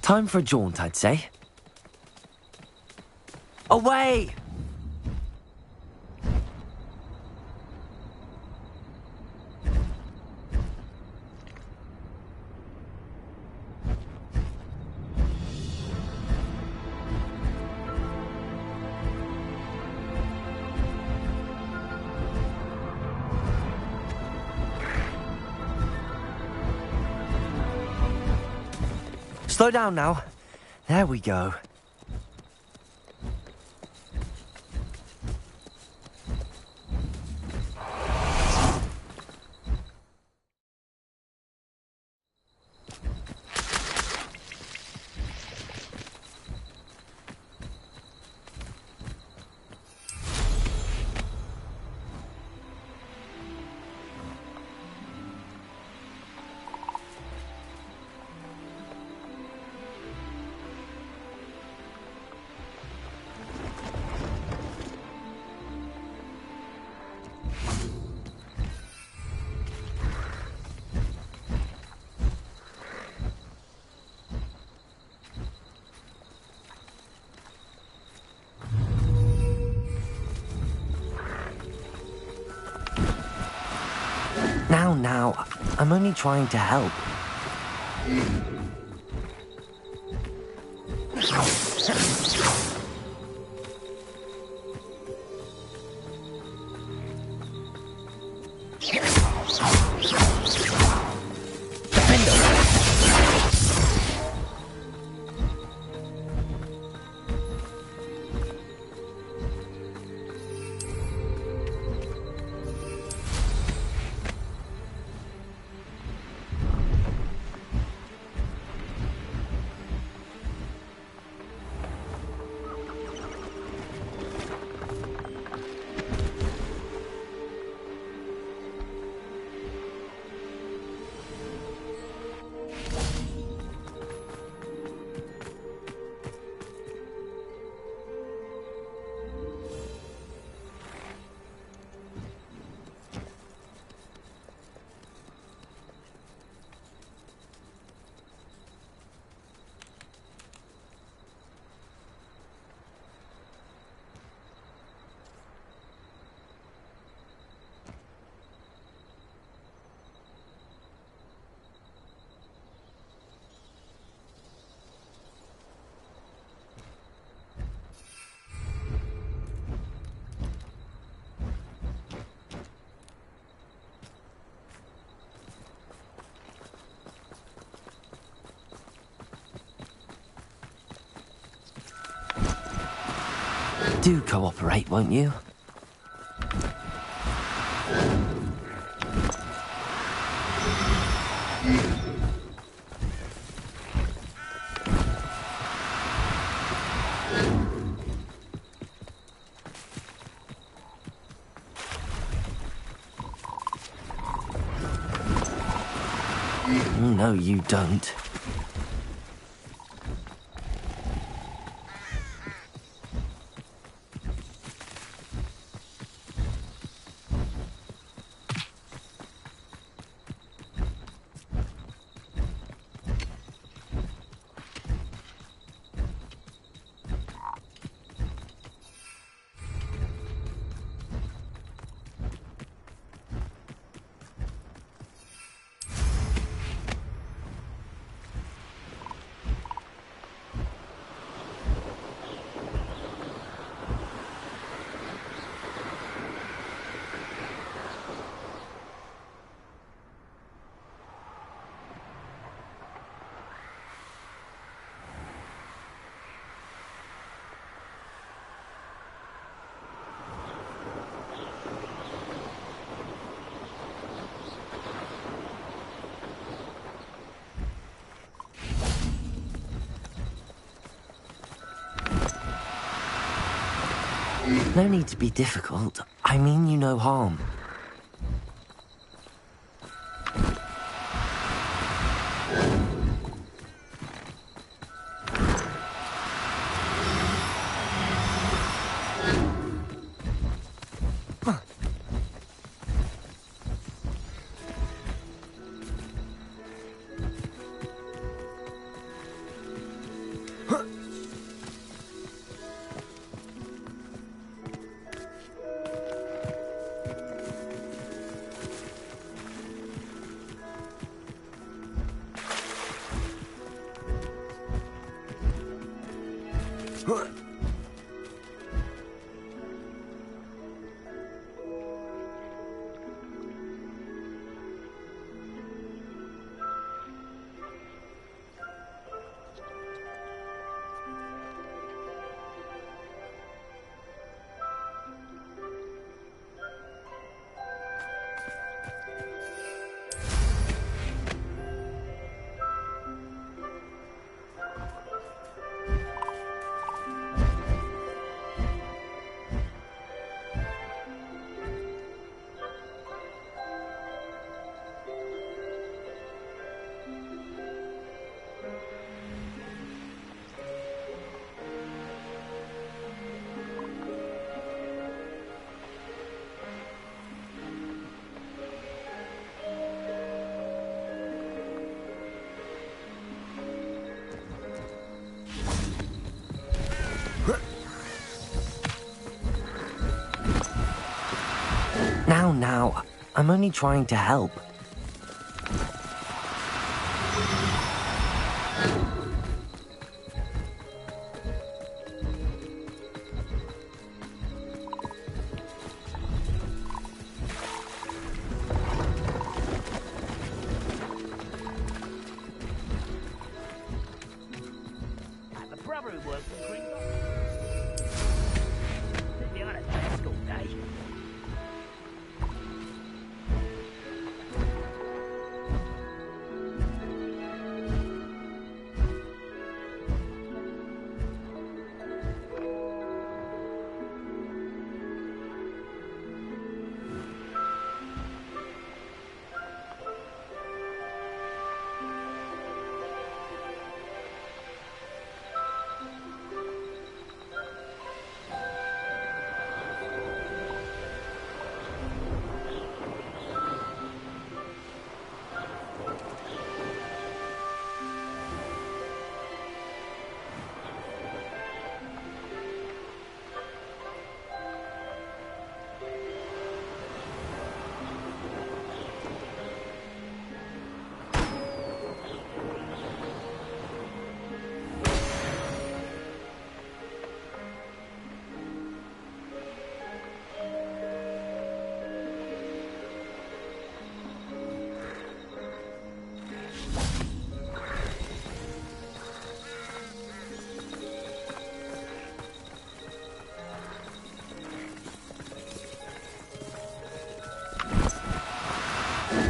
Time for a jaunt, I'd say. Away! Slow down now. There we go. Now, I'm only trying to help. Do cooperate, won't you? No, you don't. No need to be difficult. I mean you no harm. Now, I'm only trying to help. The brother who works for Gringo. Sit behind a desk all day.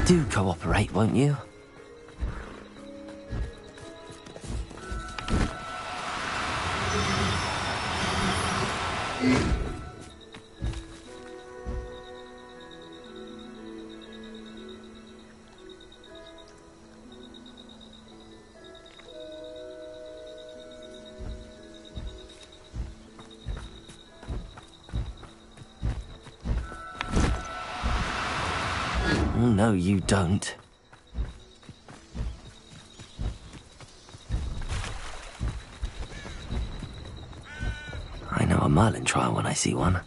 Do cooperate, won't you? No, you don't. I know a Merlin trial when I see one.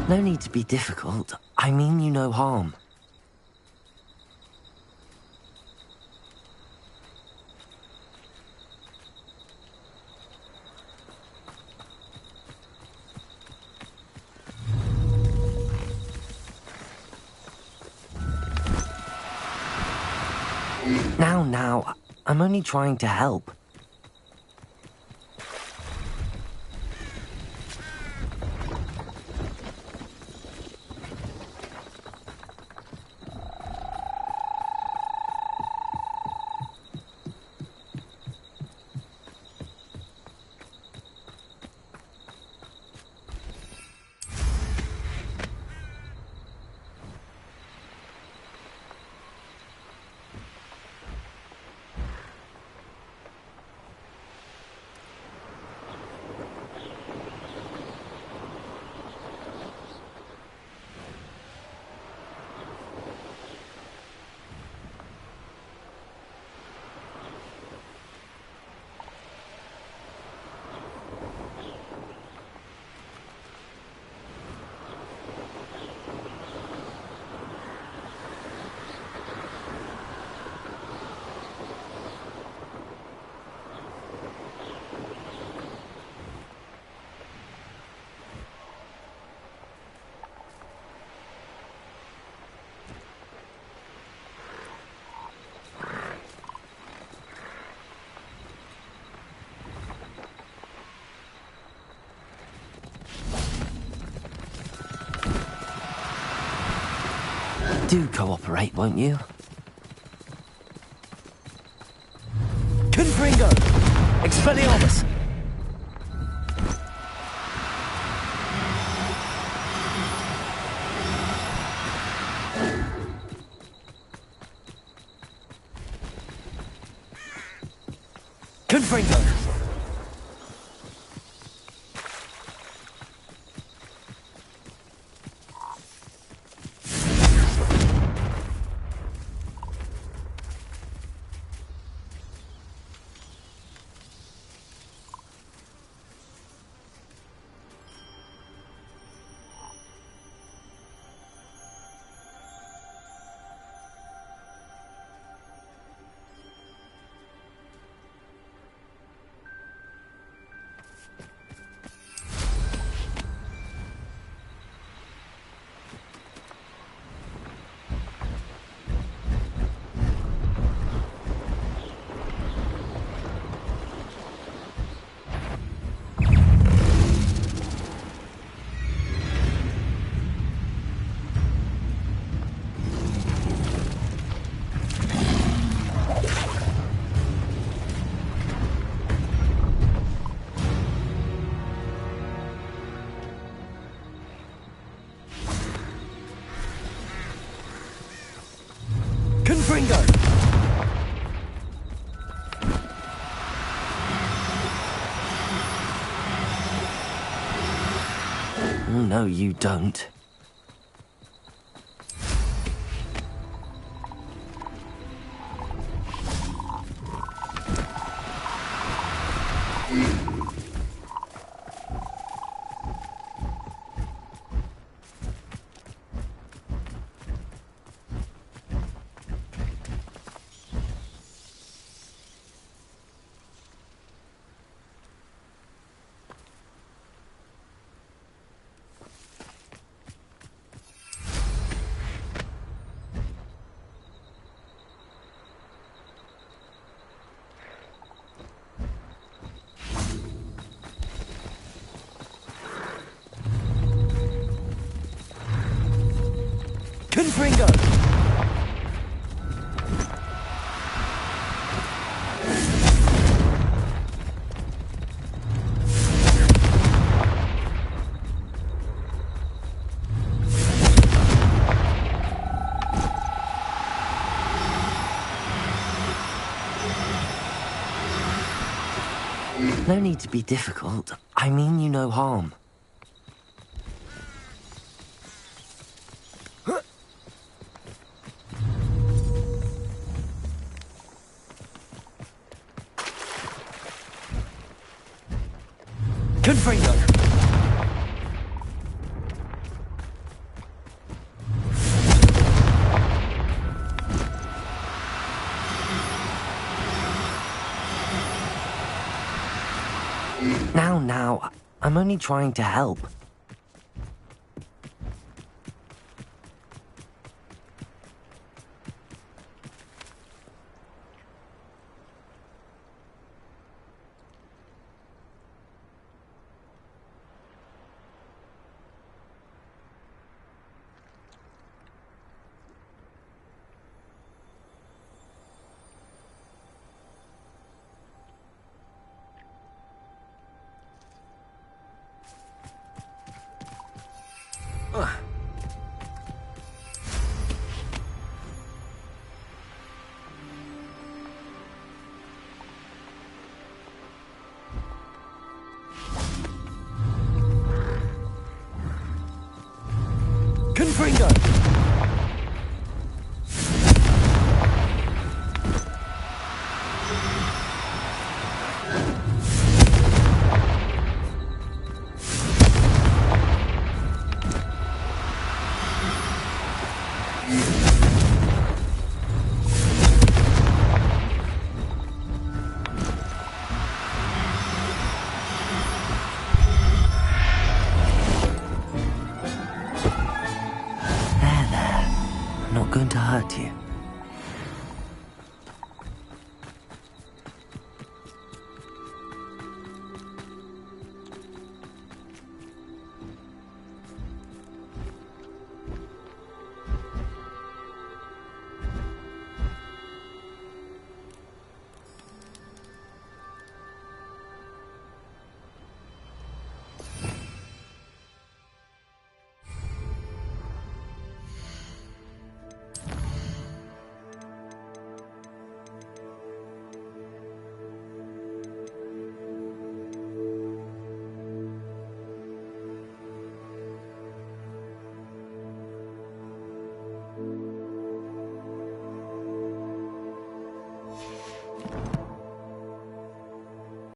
No need to be difficult. I mean you no harm. Now, I'm only trying to help. Do cooperate, won't you? Confringo! Expelliarmus! Confringo! Confringo! No, you don't. Confringo! No need to be difficult. I mean you no harm. Confringo! Now, I'm only trying to help. Confringo!